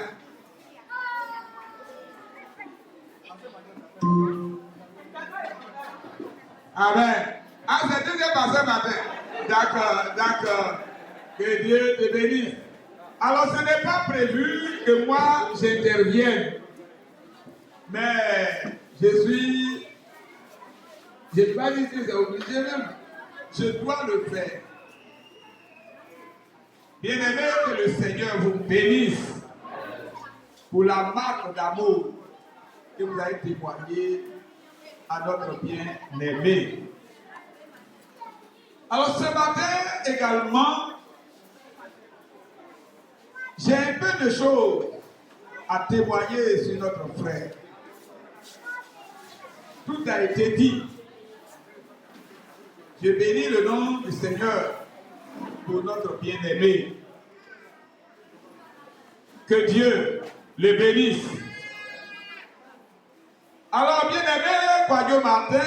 Amen. Ah, c'est Dieu qui est passé matin. D'accord. Que Dieu te bénisse. Alors, ce n'est pas prévu que moi j'intervienne. Mais je ne vais pas dire que c'est obligé même. Je dois le faire. Bien-aimé, que le Seigneur vous bénisse pour la marque d'amour que vous avez témoigné à notre bien-aimé. Alors ce matin également, j'ai un peu de choses à témoigner sur notre frère. Tout a été dit. Je bénis le nom du Seigneur pour notre bien-aimé. Que Dieu le bénisse. Alors, bien-aimé, Quadio Martin,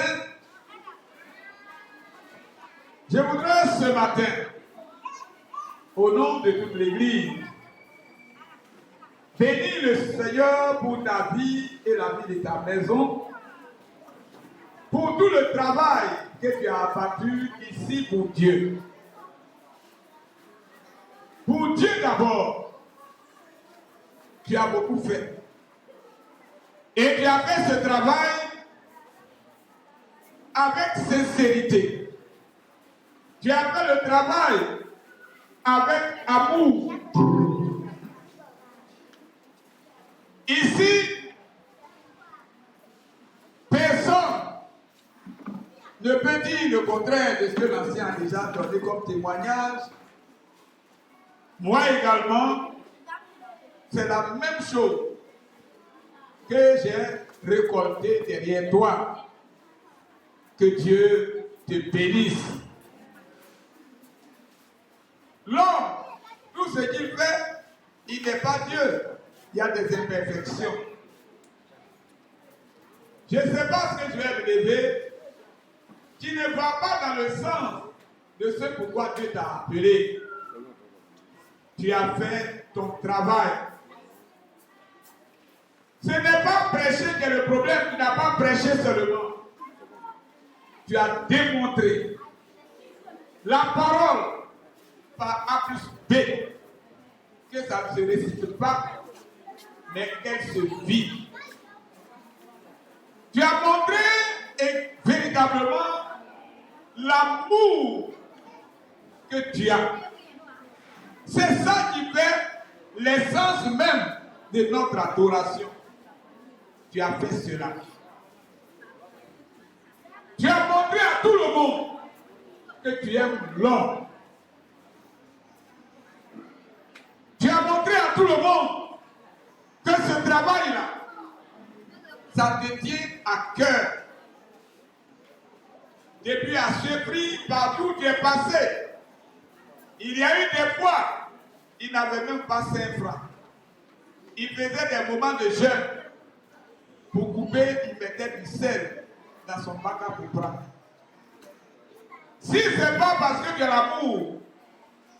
je voudrais ce matin, au nom de toute l'Église, bénir le Seigneur pour ta vie et la vie de ta maison, pour tout le travail que tu as abattu ici pour Dieu. Pour Dieu d'abord, tu as beaucoup fait. Et tu as fait ce travail avec sincérité. Tu as fait le travail avec amour. Ici, personne ne peut dire le contraire de ce que l'ancien a déjà donné comme témoignage. Moi également, c'est la même chose que j'ai récolté derrière toi. Que Dieu te bénisse. L'homme, tout ce qu'il fait, il n'est pas Dieu. Il y a des imperfections. Je ne sais pas ce que je vais me lever. Tu ne vas pas dans le sens de ce pourquoi Dieu t'a appelé. Tu as fait ton travail. Ce n'est pas prêcher qui est le problème. Tu n'as pas prêché seulement. Tu as démontré la parole par A plus B que ça ne se récite pas, mais qu'elle se vit. Tu as montré véritablement l'amour que tu as. C'est ça qui fait l'essence même de notre adoration. Tu as fait cela. le monde que tu aimes l'homme. Tu as montré à tout le monde que ce travail-là, ça te tient à cœur. Depuis à Chefri, partout où tu es passé, il y a eu des fois, il n'avait même pas 5 francs. Il faisait des moments de jeûne. Pour couper, il mettait du sel dans son bac à pour prendre. Si ce n'est pas parce que tu as l'amour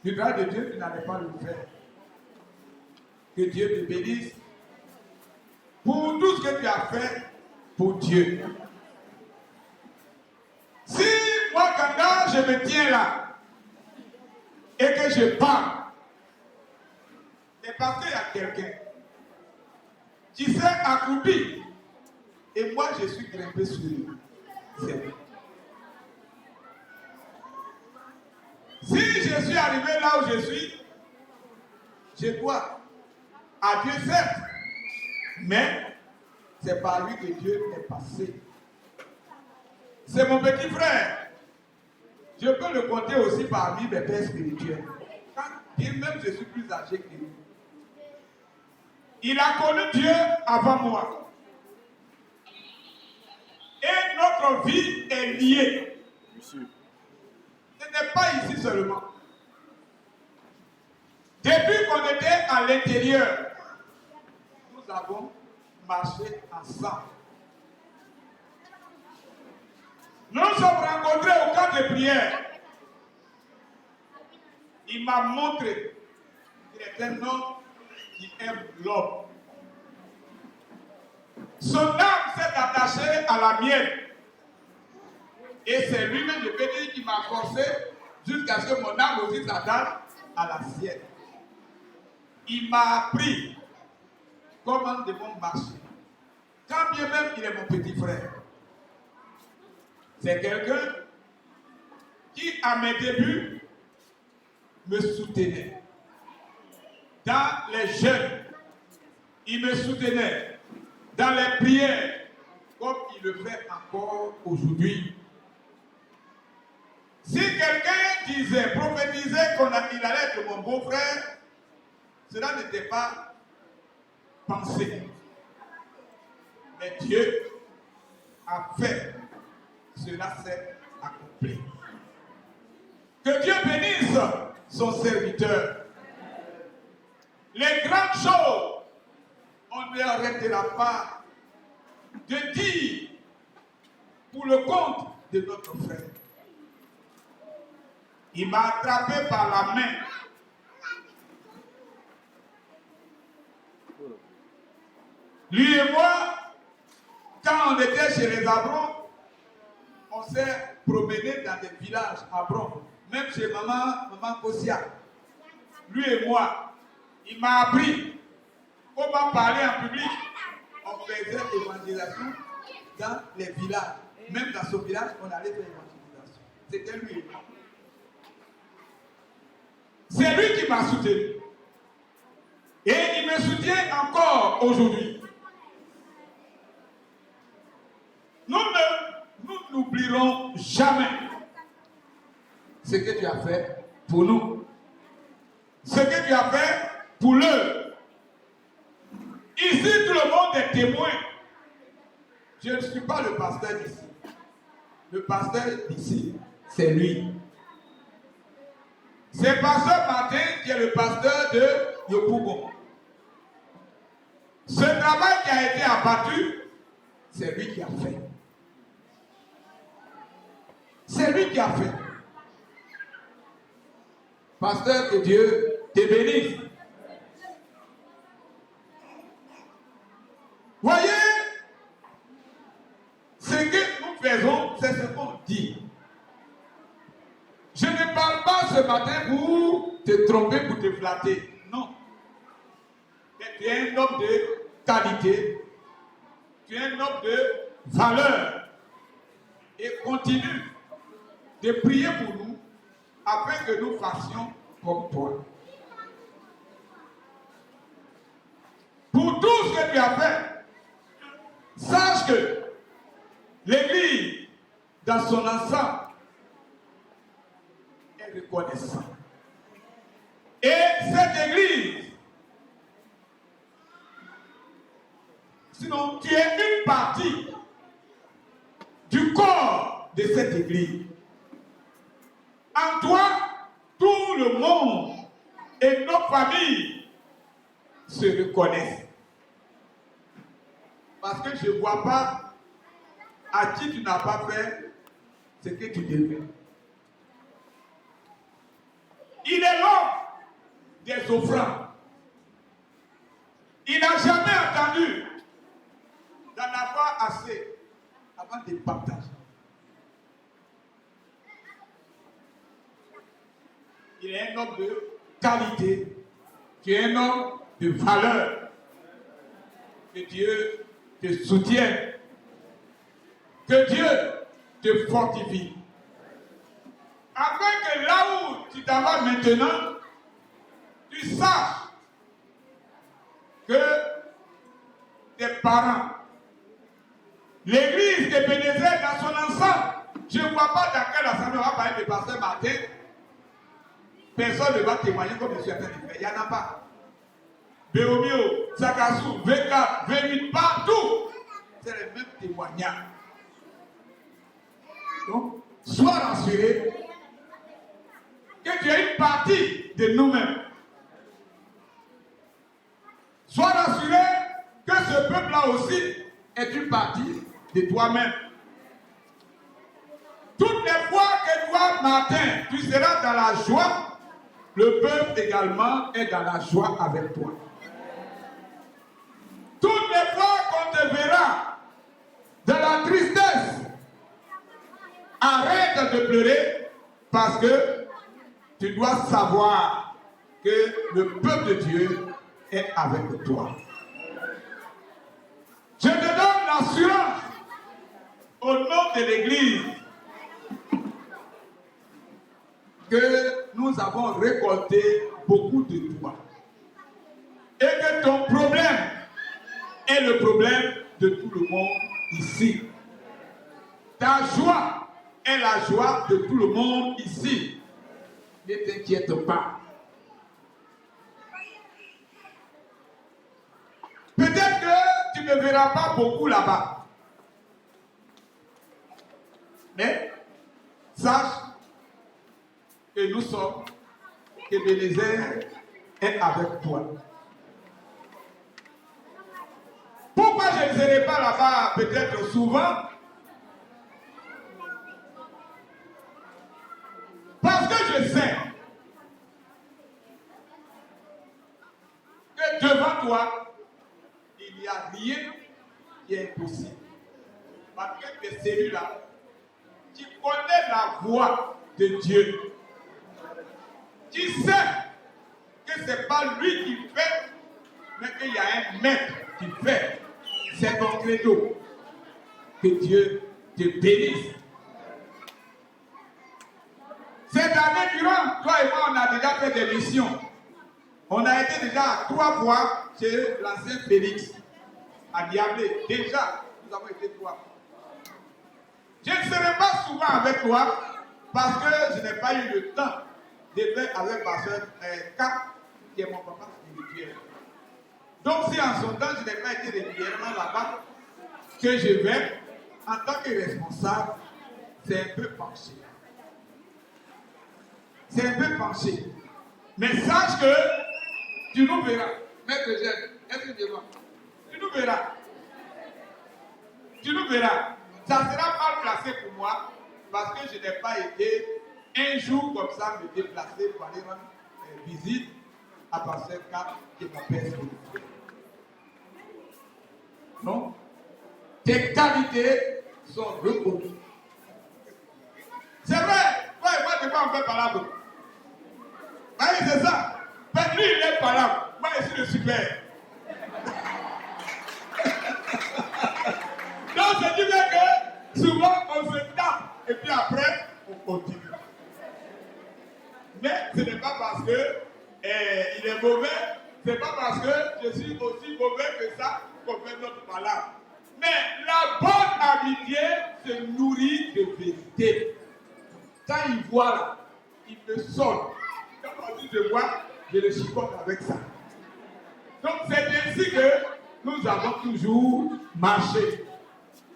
du droit de Dieu, tu n'allais pas le faire. Que Dieu te bénisse pour tout ce que tu as fait pour Dieu. Si moi, quand je me tiens là et que je parle, c'est parce qu'il y a quelqu'un qui s'est accroupi et moi je suis grimpé sur lui. C'est lui. Si je suis arrivé là où je suis, je dois à Dieu certes, mais c'est par lui que Dieu est passé. C'est mon petit frère. Je peux le compter aussi parmi mes pères spirituels. Quand bien même je suis plus âgé que lui. Il a connu Dieu avant moi. Et notre vie est liée. Ce n'est pas ici seulement. Depuis qu'on était à l'intérieur, nous avons marché ensemble. Nous nous sommes rencontrés au camp de prière. Il m'a montré qu'il est un homme qui aime l'homme. Son âme s'est attachée à la mienne. Et c'est lui-même, je peux dire, qui m'a forcé jusqu'à ce que mon âme aussi s'attache à la sienne. Il m'a appris comment nous devons marcher. Quand bien même il est mon petit frère. C'est quelqu'un qui, à mes débuts, me soutenait. Dans les jeûnes, il me soutenait. Dans les prières, comme il le fait encore aujourd'hui. Si quelqu'un disait, prophétisait qu'il allait être mon beau-frère, cela n'était pas pensé. Mais Dieu a fait. Cela s'est accompli. Que Dieu bénisse son serviteur. Les grandes choses, on ne arrêtera pas de dire pour le compte de notre frère. Il m'a attrapé par la main. Lui et moi, quand on était chez les Abrons, on s'est promené dans des villages à Bron, même chez maman Kossia. Lui et moi, il m'a appris comment parler en public. On faisait l'évangélisation dans les villages. Même dans ce village, on allait faire l'évangélisation. C'était lui et moi. C'est lui qui m'a soutenu. Et il me soutient encore aujourd'hui. Nous n'oublierons jamais ce que tu as fait pour nous. Ce que tu as fait pour eux. Ici, tout le monde est témoin. Je ne suis pas le pasteur d'ici. Le pasteur d'ici, c'est lui. C'est pasteur Martin qui est le pasteur de Yopougon. Ce travail qui a été abattu, c'est lui qui a fait. C'est lui qui a fait. Pasteur, que Dieu te bénisse. Voyez, ce que nous faisons, c'est ce qu'on dit. Je ne parle pas ce matin pour te tromper, pour te flatter. Non. Mais tu es un homme de qualité. Tu es un homme de valeur. Et continue de prier pour nous afin que nous fassions comme toi. Pour tout ce que tu as fait, sache que l'Église, dans son ensemble, être reconnaissant. Et cette église, sinon tu es une partie du corps de cette église. En toi, tout le monde et nos familles se reconnaissent. Parce que je ne vois pas à qui tu n'as pas fait ce que tu devais. Il est l'homme des offrandes. Il n'a jamais entendu d'en avoir assez avant de partager. Il est un homme de qualité, tu es un homme de valeur. Que Dieu te soutienne, que Dieu te fortifie. Afin que là où tu t'en vas maintenant, tu saches que tes parents, l'église de Bénézère dans son ensemble, je ne vois pas dans quelle assemblée on va parler de pasteur Martin. Personne ne va témoigner comme je suis en train de faire. Il n'y en a pas. Béomio, Sakassou, V4, V8, partout. C'est le même témoignage. Donc, sois rassuré que tu es une partie de nous-mêmes. Sois rassuré que ce peuple-là aussi est une partie de toi-même. Toutes les fois que toi, Martin, tu seras dans la joie, le peuple également est dans la joie avec toi. Toutes les fois qu'on te verra dans la tristesse, arrête de pleurer parce que tu dois savoir que le peuple de Dieu est avec toi. Je te donne l'assurance au nom de l'Église que nous avons récolté beaucoup de toi et que ton problème est le problème de tout le monde ici. Ta joie est la joie de tout le monde ici. Ne t'inquiète pas. Peut-être que tu ne me verras pas beaucoup là-bas. Mais sache que nous sommes, que Bénézère est avec toi. Pourquoi je ne serai pas là-bas peut-être souvent? Parce que je sais que devant toi, il n'y a rien qui est impossible. Parce que tu es celui-là qui connaît la voix de Dieu. Qui sait que ce n'est pas lui qui fait, mais qu'il y a un maître qui fait. C'est ton credo. Que Dieu te bénisse. Cette année durant, toi et moi, on a déjà fait des missions. On a été déjà 3 fois chez l'ancien Félix, à Diablé. Déjà, nous avons été 3 fois. Je ne serai pas souvent avec toi parce que je n'ai pas eu le temps de faire avec ma soeur K, qui est mon papa spirituel. Donc si en son temps je n'ai pas été régulièrement là-bas, que je vais, en tant que responsable, c'est un peu penché. C'est un peu penché. Mais sache que tu nous verras. Maître Jeanne, est-ce que tu vois? Tu nous verras. Tu nous verras. Ça sera mal placé pour moi parce que je n'ai pas été un jour comme ça me déplacer pour aller rendre visite à Pasteur K qui m'appelle spirituel. Non? Tes qualités sont reconnues. C'est vrai, toi et moi, tu ne peux pas en faire parler. Oui, c'est ça. Mais lui, il est parlant. Moi, je suis le super. Donc, c'est du fait que souvent, on se tape et puis après, on continue. Mais ce n'est pas parce que il est mauvais, ce n'est pas parce que je suis aussi mauvais que ça qu'on fait notre parole. Mais la bonne amitié se nourrit de vérité. Quand il voit là, il me sonne. Quand on dit de moi, je le chicote avec ça. Donc c'est ainsi que nous avons toujours marché.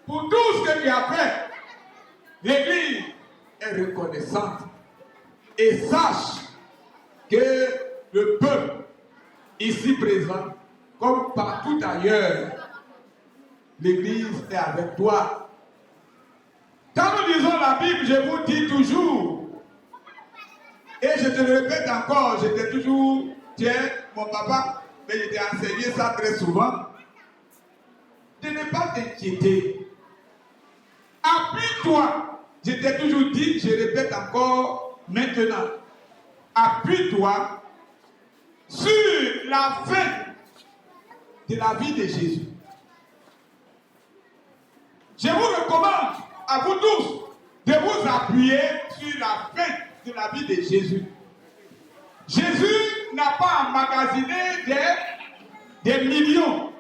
Pour tout ce que tu as fait, l'Église est reconnaissante. Et sache que le peuple ici présent, comme partout ailleurs, l'Église est avec toi. Quand nous lisons la Bible, je vous dis toujours, et je te le répète encore, j'étais toujours, tiens, mon papa, mais il t'a enseigné ça très souvent, de ne pas t'inquiéter. Appuie-toi. Je t'ai toujours dit, je répète encore maintenant, appuie-toi sur la fin de la vie de Jésus. Je vous recommande à vous tous de vous appuyer sur la fin de la vie de Jésus. Jésus n'a pas emmagasiné des millions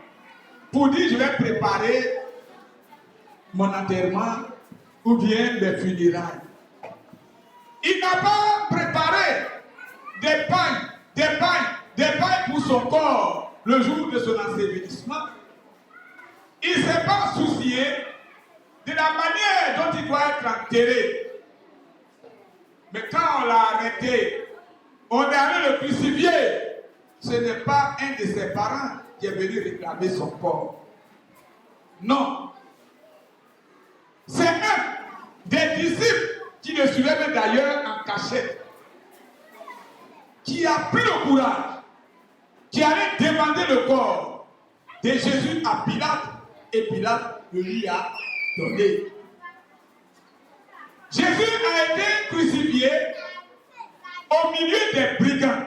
pour dire je vais préparer mon enterrement ou bien mes funérailles. Il n'a pas préparé des pailles pour son corps le jour de son ensevelissement. Il ne s'est pas soucié de la manière dont il doit être enterré. Mais quand on l'a arrêté, on est allé le crucifier. Ce n'est pas un de ses parents qui est venu réclamer son corps. Non. C'est un des disciples qui le suivait d'ailleurs en cachette, qui a pris le courage, qui allait demander le corps de Jésus à Pilate, et Pilate le lui a donné. Jésus a été crucifié au milieu des brigands.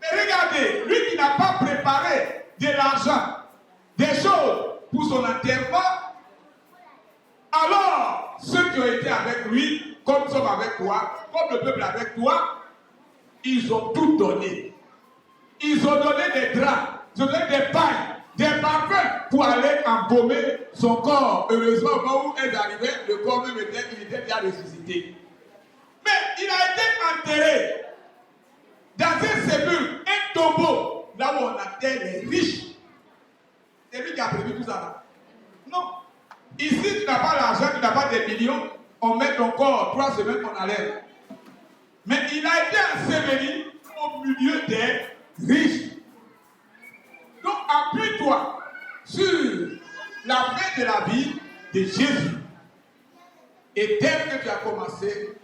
Mais regardez, lui qui n'a pas préparé de l'argent, des choses pour son enterrement, alors ceux qui ont été avec lui, comme nous sommes avec toi, comme le peuple avec toi, ils ont tout donné. Ils ont donné des draps, ils ont donné des pailles, des parfums pour aller embaumer son corps. Heureusement, au moment où elle arrivait, le corps même était déjà ressuscité. Mais il a été enterré dans un sépulcre, un tombeau, là où on enterre les riches. C'est lui qui a prévu tout ça là. Non. Ici, tu n'as pas l'argent, tu n'as pas des millions, on met ton corps, 3 semaines, on enlève. Mais il a été enseveli au milieu des riches. Donc, appuie-toi sur la fin de la vie de Jésus. Et tel que tu as commencé,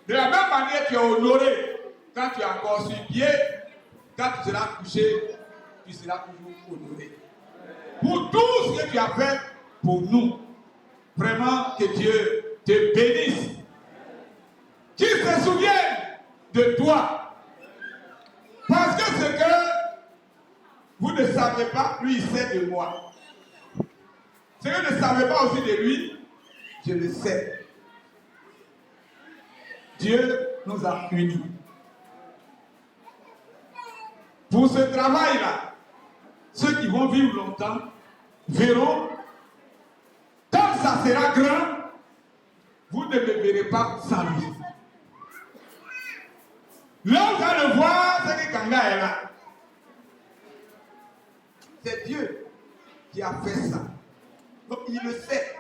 de la même manière tu es honoré quand tu es encore sur pied, quand tu seras couché, tu seras toujours honoré. Pour tout ce que tu as fait pour nous, vraiment que Dieu te bénisse. Qu'il se souvienne de toi. Parce que ce que vous ne savez pas, lui il sait de moi. Ce que vous ne savez pas aussi de lui, je le sais. Dieu nous a unis. Pour ce travail-là, ceux qui vont vivre longtemps verront, quand ça sera grand, vous ne me verrez pas sans lui. Là, vous allez le voir, c'est que Kanga est là. C'est Dieu qui a fait ça. Donc, il le sait.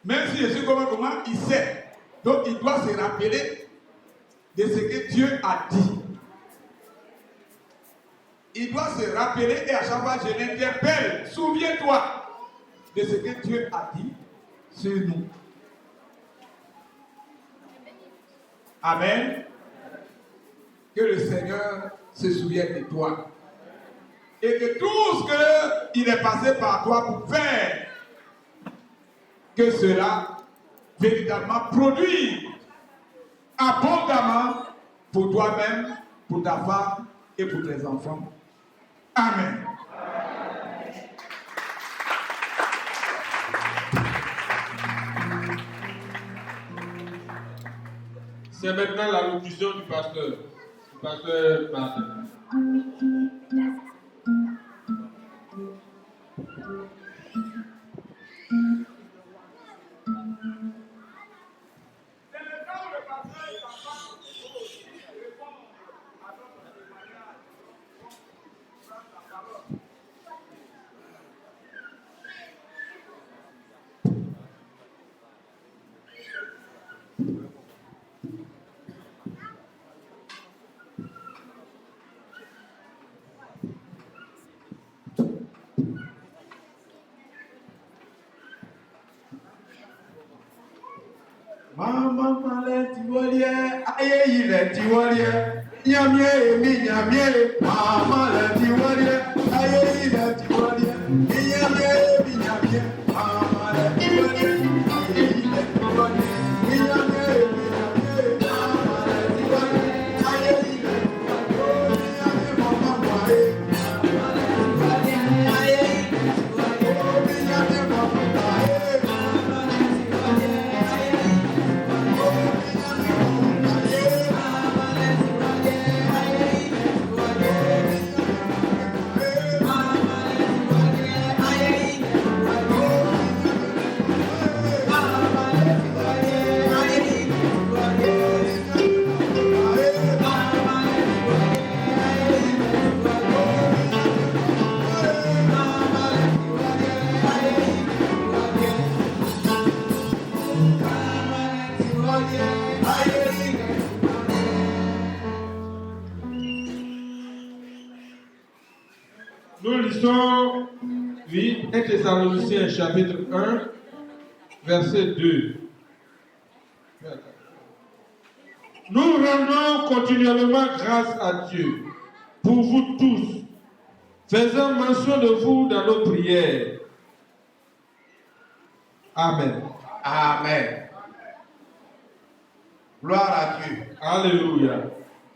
Même si je suis comment, il sait. Donc, il doit se rappeler de ce que Dieu a dit. Il doit se rappeler et à chaque fois, je l'interpelle. Souviens-toi de ce que Dieu a dit sur nous. Amen. Que le Seigneur se souvienne de toi. Et que tout ce qu'il est passé par toi pour faire, que cela véritablement produise abondamment pour toi-même, pour ta femme et pour tes enfants. Amen. C'est maintenant l'allocution du pasteur Martin. Maman malé tiwolie, aye ile tiwolie. Nyamie mi nyamie, maman le tiwolie, aye ile tiwolie. Nyamie mi nyamie, maman le tiwolie, aye ile tiwolie. Nyamie mi nyamie, maman le tiwolie, aye ile tiwolie. Nyamie maman moye, maman le tiwolie, aye ile tiwolie. Nyamie maman moye, maman le tiwolie, aye ile Nous lisons, oui, 1 Thessaloniciens chapitre 1, verset 2. Nous rendons continuellement grâce à Dieu pour vous tous, faisant mention de vous dans nos prières. Amen. Amen. Gloire à Dieu. Alléluia.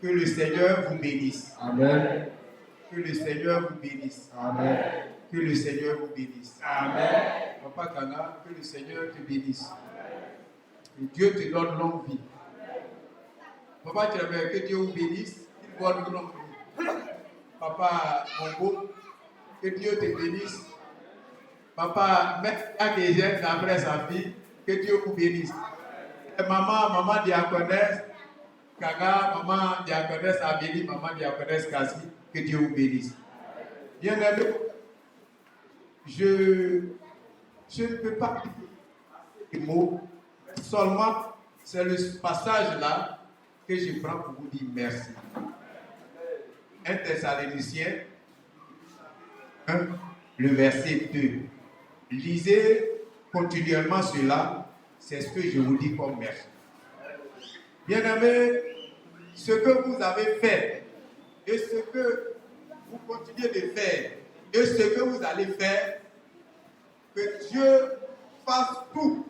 Que le Seigneur vous bénisse. Amen. Que le Seigneur vous bénisse. Amen. Que le Seigneur vous bénisse. Amen. Papa Kana, que le Seigneur te bénisse. Que Dieu te donne longue vie. Papa Tchébé, que Dieu vous bénisse. Qu'il vous donne longue vie. Papa Mongo, que Dieu te bénisse. Papa Maître après sa fille, que Dieu vous bénisse. Et maman diaconesse, Kaga, maman diaconesse Abélie, maman diaconesse Kassi, que Dieu vous bénisse. Bien aimé, je ne peux pas dire des mots, seulement c'est le passage là que je prends pour vous dire merci. 1 Thessaloniciens 1, le verset 2. Lisez continuellement cela, c'est ce que je vous dis comme merci. Bien-aimés, ce que vous avez fait et ce que vous continuez de faire et ce que vous allez faire, que Dieu fasse tout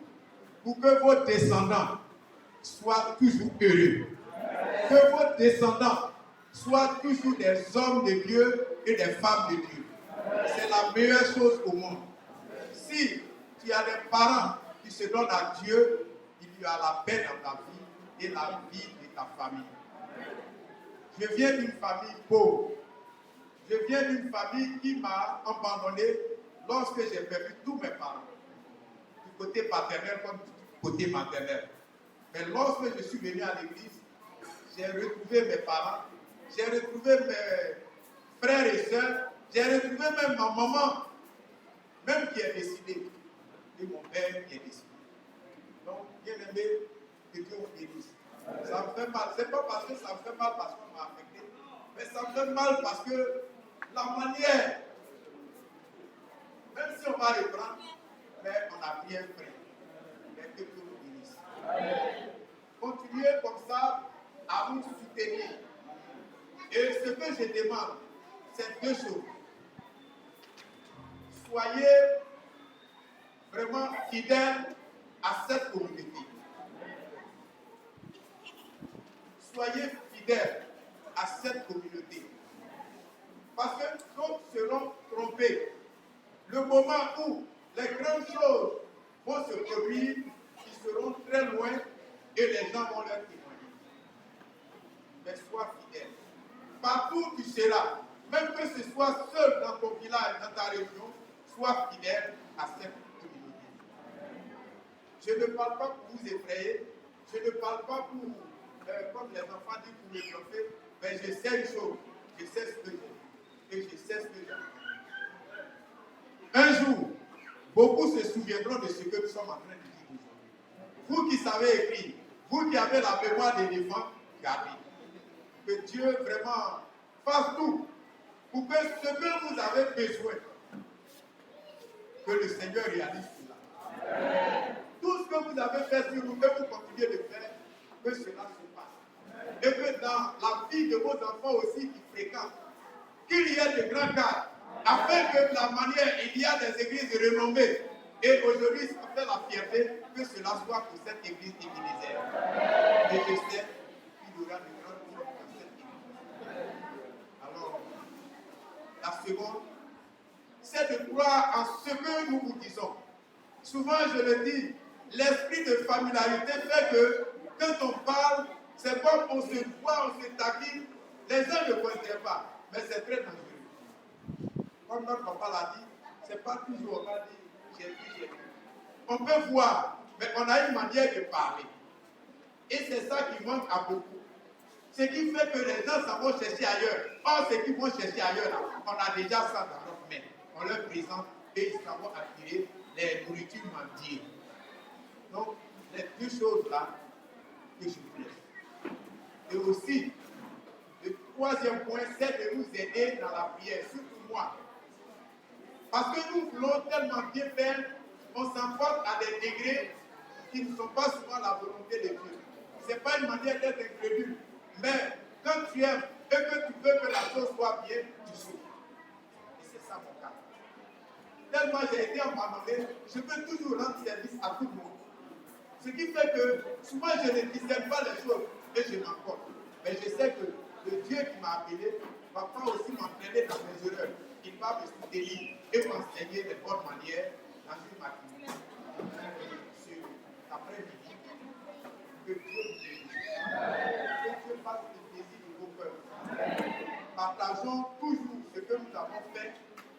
pour que vos descendants soient toujours heureux. Que vos descendants soient toujours des hommes de Dieu et des femmes de Dieu. C'est la meilleure chose au monde. Si tu as des parents qui se donnent à Dieu, il y a la paix dans ta vie et la vie de ta famille. Je viens d'une famille pauvre. Je viens d'une famille qui m'a abandonné lorsque j'ai perdu tous mes parents, du côté paternel comme du côté maternel. Mais lorsque je suis venu à l'église, j'ai retrouvé mes parents, j'ai retrouvé mes frères et sœurs, j'ai retrouvé même ma maman, même qui est décédée, et mon père qui est décédé. Donc, bien aimé, que Dieu vous bénisse. Ça me fait mal. Ce n'est pas parce que ça me fait mal parce qu'on m'a affecté, mais ça me fait mal parce que la manière, même si on va reprendre, mais on a bien fait. Mais que Dieu vous bénisse. Continuez comme ça à vous soutenir. Et ce que je demande, c'est deux choses. Soyez vraiment fidèles à cette communauté. Soyez fidèles à cette communauté. Parce que d'autres seront trompés. Le moment où les grandes choses vont se produire, ils seront très loin et les gens vont leur témoigner. Mais sois fidèle. Partout où tu seras, même que ce soit seul dans ton village, dans ta région, sois fidèle à cette communauté. Je ne parle pas pour vous effrayer, je ne parle pas pour, comme les enfants disent, pour les bluffer, mais je sais une chose, je sais ce que j'ai, et je sais ce que j'ai. Un jour, beaucoup se souviendront de ce que nous sommes en train de dire aujourd'hui. Vous qui savez écrire, vous qui avez la mémoire des éléphants, gardez. Que Dieu vraiment fasse tout pour que ce que vous avez besoin, que le Seigneur réalise cela. Tout ce que vous avez fait sur vous, que vous continuez que cela se passe. Et que dans la vie de vos enfants aussi qui fréquentent, qu'il y ait de grands cadres, afin que de la manière, il y a des églises renommées. Et aujourd'hui, ça fait la fierté que cela soit pour cette église église. Et je sais qu'il y aura de grandes choses dans cette église. Alors, la seconde, c'est de croire en ce que nous vous disons. Souvent, je le dis, l'esprit de familiarité fait que quand on parle, c'est comme on se voit, on se taquine. Les uns ne considèrent pas, mais c'est très dangereux. Comme notre papa l'a dit, c'est pas toujours on va dire j'ai vu, j'ai vu. On peut voir, mais on a une manière de parler. Et c'est ça qui manque à beaucoup. Ce qui fait que les gens s'en vont chercher ailleurs. Or, ce qu'ils vont chercher ailleurs, là, on a déjà ça dans notre main. On leur présente et ils s'en vont attirer les nourritures mendiées. Donc, les deux choses-là que je vous laisse. Et aussi, le troisième point, c'est de nous aider dans la prière, surtout moi. Parce que nous voulons tellement bien faire, on s'emporte à des degrés qui ne sont pas souvent la volonté de Dieu. Ce n'est pas une manière d'être incrédule. Mais quand tu aimes et que tu veux que la chose soit bien, tu souffres. Et c'est ça mon cas. Tellement j'ai été abandonné, je peux toujours rendre service à tout le monde. Ce qui fait que souvent je ne discerne pas les choses et je m'emporte. Mais je sais que le Dieu qui m'a appelé va pas aussi m'entraîner dans mes erreurs. Il va me soutenir et m'enseigner de bonnes manières dans une matinée. Sur l'après-midi, que Dieu vous bénisse. Que Dieu fasse le désir de vos cœurs. Partageons toujours ce que nous avons fait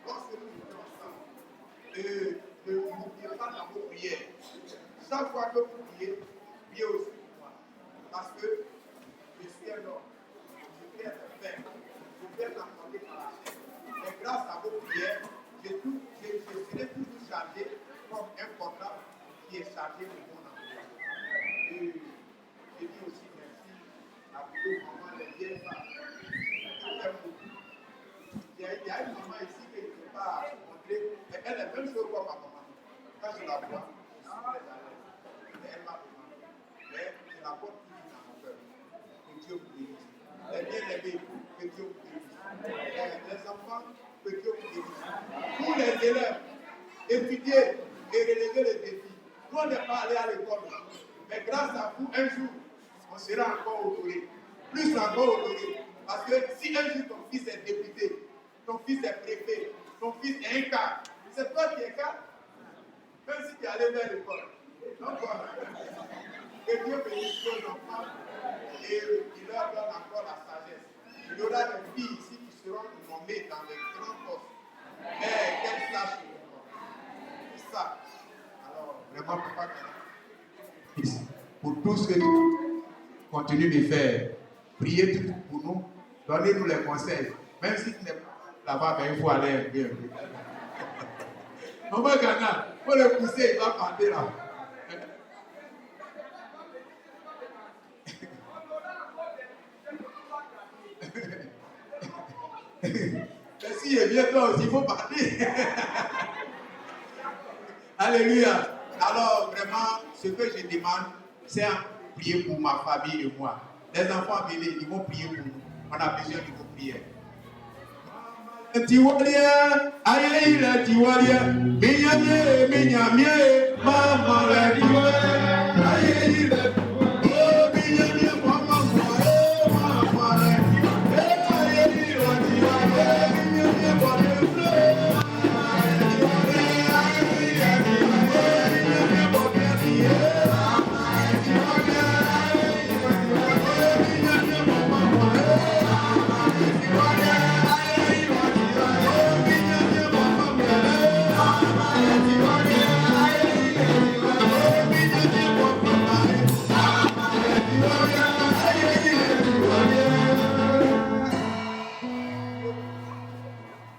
lorsque nous étions ensemble. Ne n'oubliez pas dans vos prières. Chaque fois que vous priez, priez aussi pour moi. Parce que je suis un homme. Je peux être père. Je peux être entendu par la chair. Mais grâce à vos prières, je serai toujours chargé comme un portable qui est chargé de mon emploi. Et je dis aussi merci à vos mamans, les vieilles femmes. Je t'aime beaucoup. Il y a une maman ici que je ne peux pas montrer, mais elle est la même chose que ma maman. Quand je la vois, je suis très à l'aise. Mais elle m'a demandé. Mais je la porte toujours dans mon cœur. Que Dieu vous bénisse. Les bien-aimés, que Dieu vous bénisse. Les enfants, que Dieu vous bénisse. Tous les élèves, étudier et relever les défis. Nous, on n'est pas allé à l'école. Mais grâce à vous, un jour, on sera encore honoré. Plus encore honoré. Parce que si un jour ton fils est député, ton fils est préfet, ton fils est un cadre, c'est toi qui es cadre. Même si tu es allé vers l'école. Donc, que Dieu bénisse nos enfants et il leur donne encore la sagesse. Il y aura des filles ici qui seront nommées dans les grands postes. Mais qu'elles sachent c'est ça. Alors, vraiment, papa, pour tout ce que tu continues de faire, priez tout pour nous, donnez-nous les conseils. Même si tu n'es pas là-bas, mais il faut aller un peu. Maman Ghana, il faut le pousser, il va partir là. Mais si il vient toi aussi, il faut partir. Alléluia. Alors, vraiment, ce que je demande, c'est prier pour ma famille et moi. Les enfants, ils vont prier pour nous. On a besoin de vos prières. Tiwalia, aïe, la tiwalia, mignamie, mignamie, maman, la tiwalia, aïe, la tiwalia.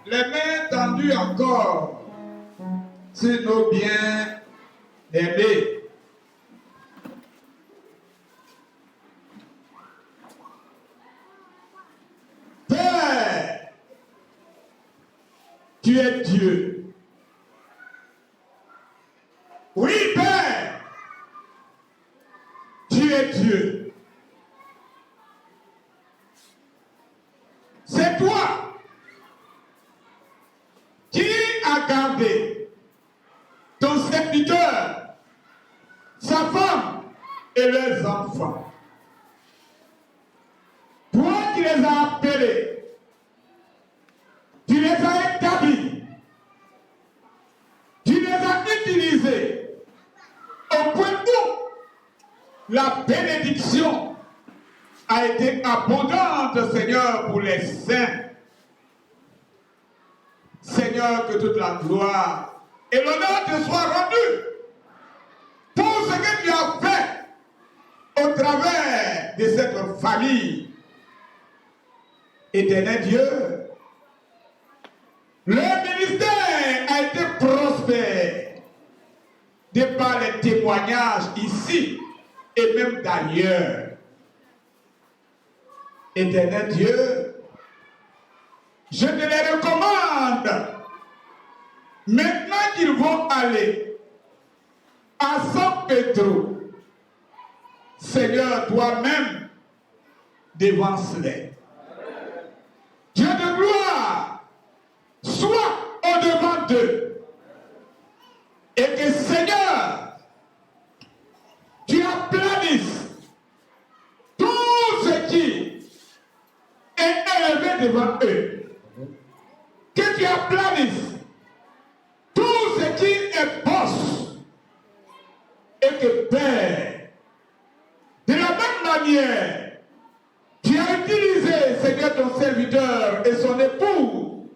Les mains tendues encore sur nos bien-aimés. Père, tu es Dieu. Oui, Père, tu es Dieu. femmes et leurs enfants. Toi qui les as appelés, tu les as établis, tu les as utilisés au point où la bénédiction a été abondante, Seigneur, pour les saints. Seigneur, que toute la gloire et l'honneur te soient rendus pour ce que tu as fait au travers de cette famille. Éternel Dieu, le ministère a été prospère de par les témoignages ici et même d'ailleurs. Éternel Dieu, je te les recommande maintenant qu'ils vont aller à San Pedro. Seigneur, toi-même, devance-les. Dieu de gloire, sois au-devant d'eux. Et que, Seigneur, tu aplanisses tout ce qui est élevé devant eux. Que tu aplanisses tout ce qui est bosse. Et que, Père, de la même manière, tu as utilisé, Seigneur, ton serviteur et son époux.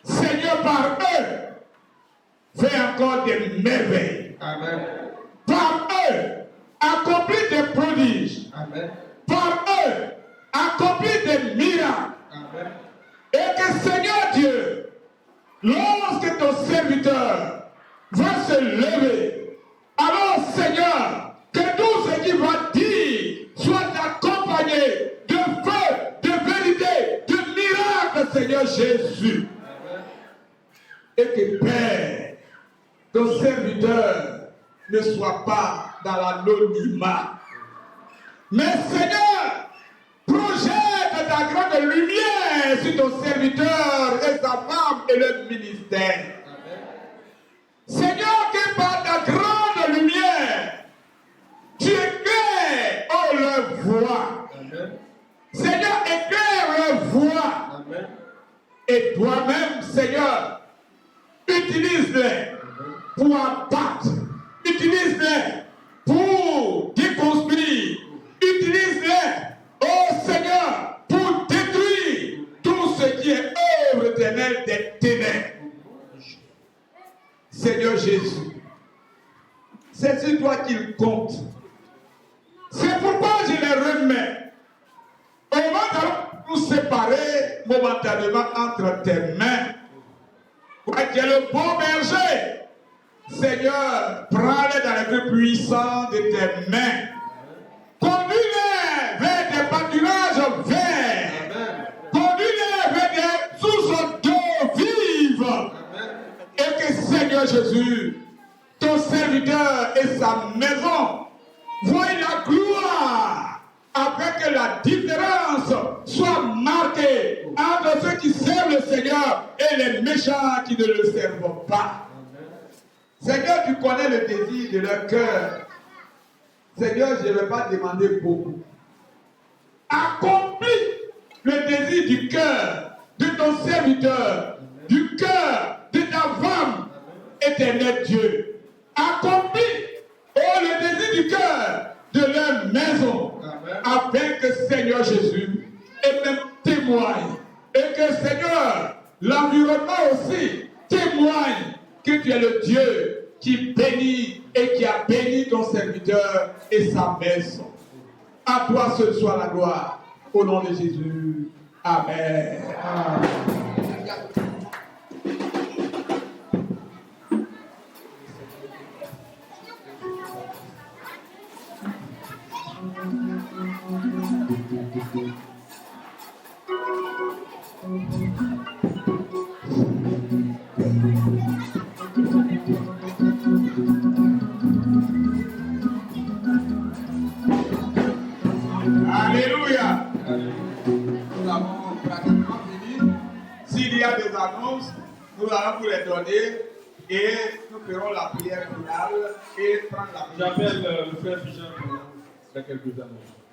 Seigneur, par eux, fais encore des merveilles. Amen. Par eux, accomplis des prodiges. Amen. Par eux, accomplis des miracles. Amen. Et que, Seigneur Dieu, lorsque ton serviteur va se lever, alors, Seigneur, que tout ce qu'il va dire soit accompagné de feu, de vérité, de miracles, Seigneur Jésus. Amen. Et que, Père, ton serviteur ne soit pas dans l'anonymat. Mais, Seigneur, projette ta grande lumière sur ton serviteur et sa femme et le ministère. Amen. Seigneur, que par ta grande lumière, tu éclaires, oh, leur voix. Amen. Seigneur, éclaire leur voix. Amen. Et toi-même, Seigneur, utilise-les pour abattre, utilise-les pour déconstruire, utilise-les, oh Seigneur, pour détruire tout ce qui est œuvre éternelle des ténèbres. Seigneur Jésus, c'est sur toi qu'il compte. C'est pourquoi je les remets. Au moment où nous séparer momentanément entre tes mains. Toi qui es le bon berger, Seigneur, prends-les dans les plus puissants de tes mains. Conduis-les vers des pâturages verts. Conduis-les vers des sources d'eau vive. Et que, Seigneur Jésus, ton serviteur et sa maison voient la gloire, afin que la différence soit marquée entre ceux qui servent le Seigneur et les méchants qui ne le servent pas. Seigneur, tu connais le désir de leur cœur. Seigneur, je ne vais pas demander beaucoup. Accomplis le désir du cœur de ton serviteur, du cœur de ta femme, éternel Dieu. Accomplis, oh, le désir du cœur de leur maison, afin que, Seigneur Jésus, et même témoigne. Et que, Seigneur, l'environnement aussi témoigne que tu es le Dieu qui bénit et qui a béni ton serviteur et sa maison. À toi seul soit la gloire. Au nom de Jésus. Amen. Amen. Alléluia. Nous avons pratiquement fini. S'il y a des annonces, nous allons vous les donner Et nous ferons la prière finale et prendre la prière. J'appelle le frère Bichat pour quelques annonces.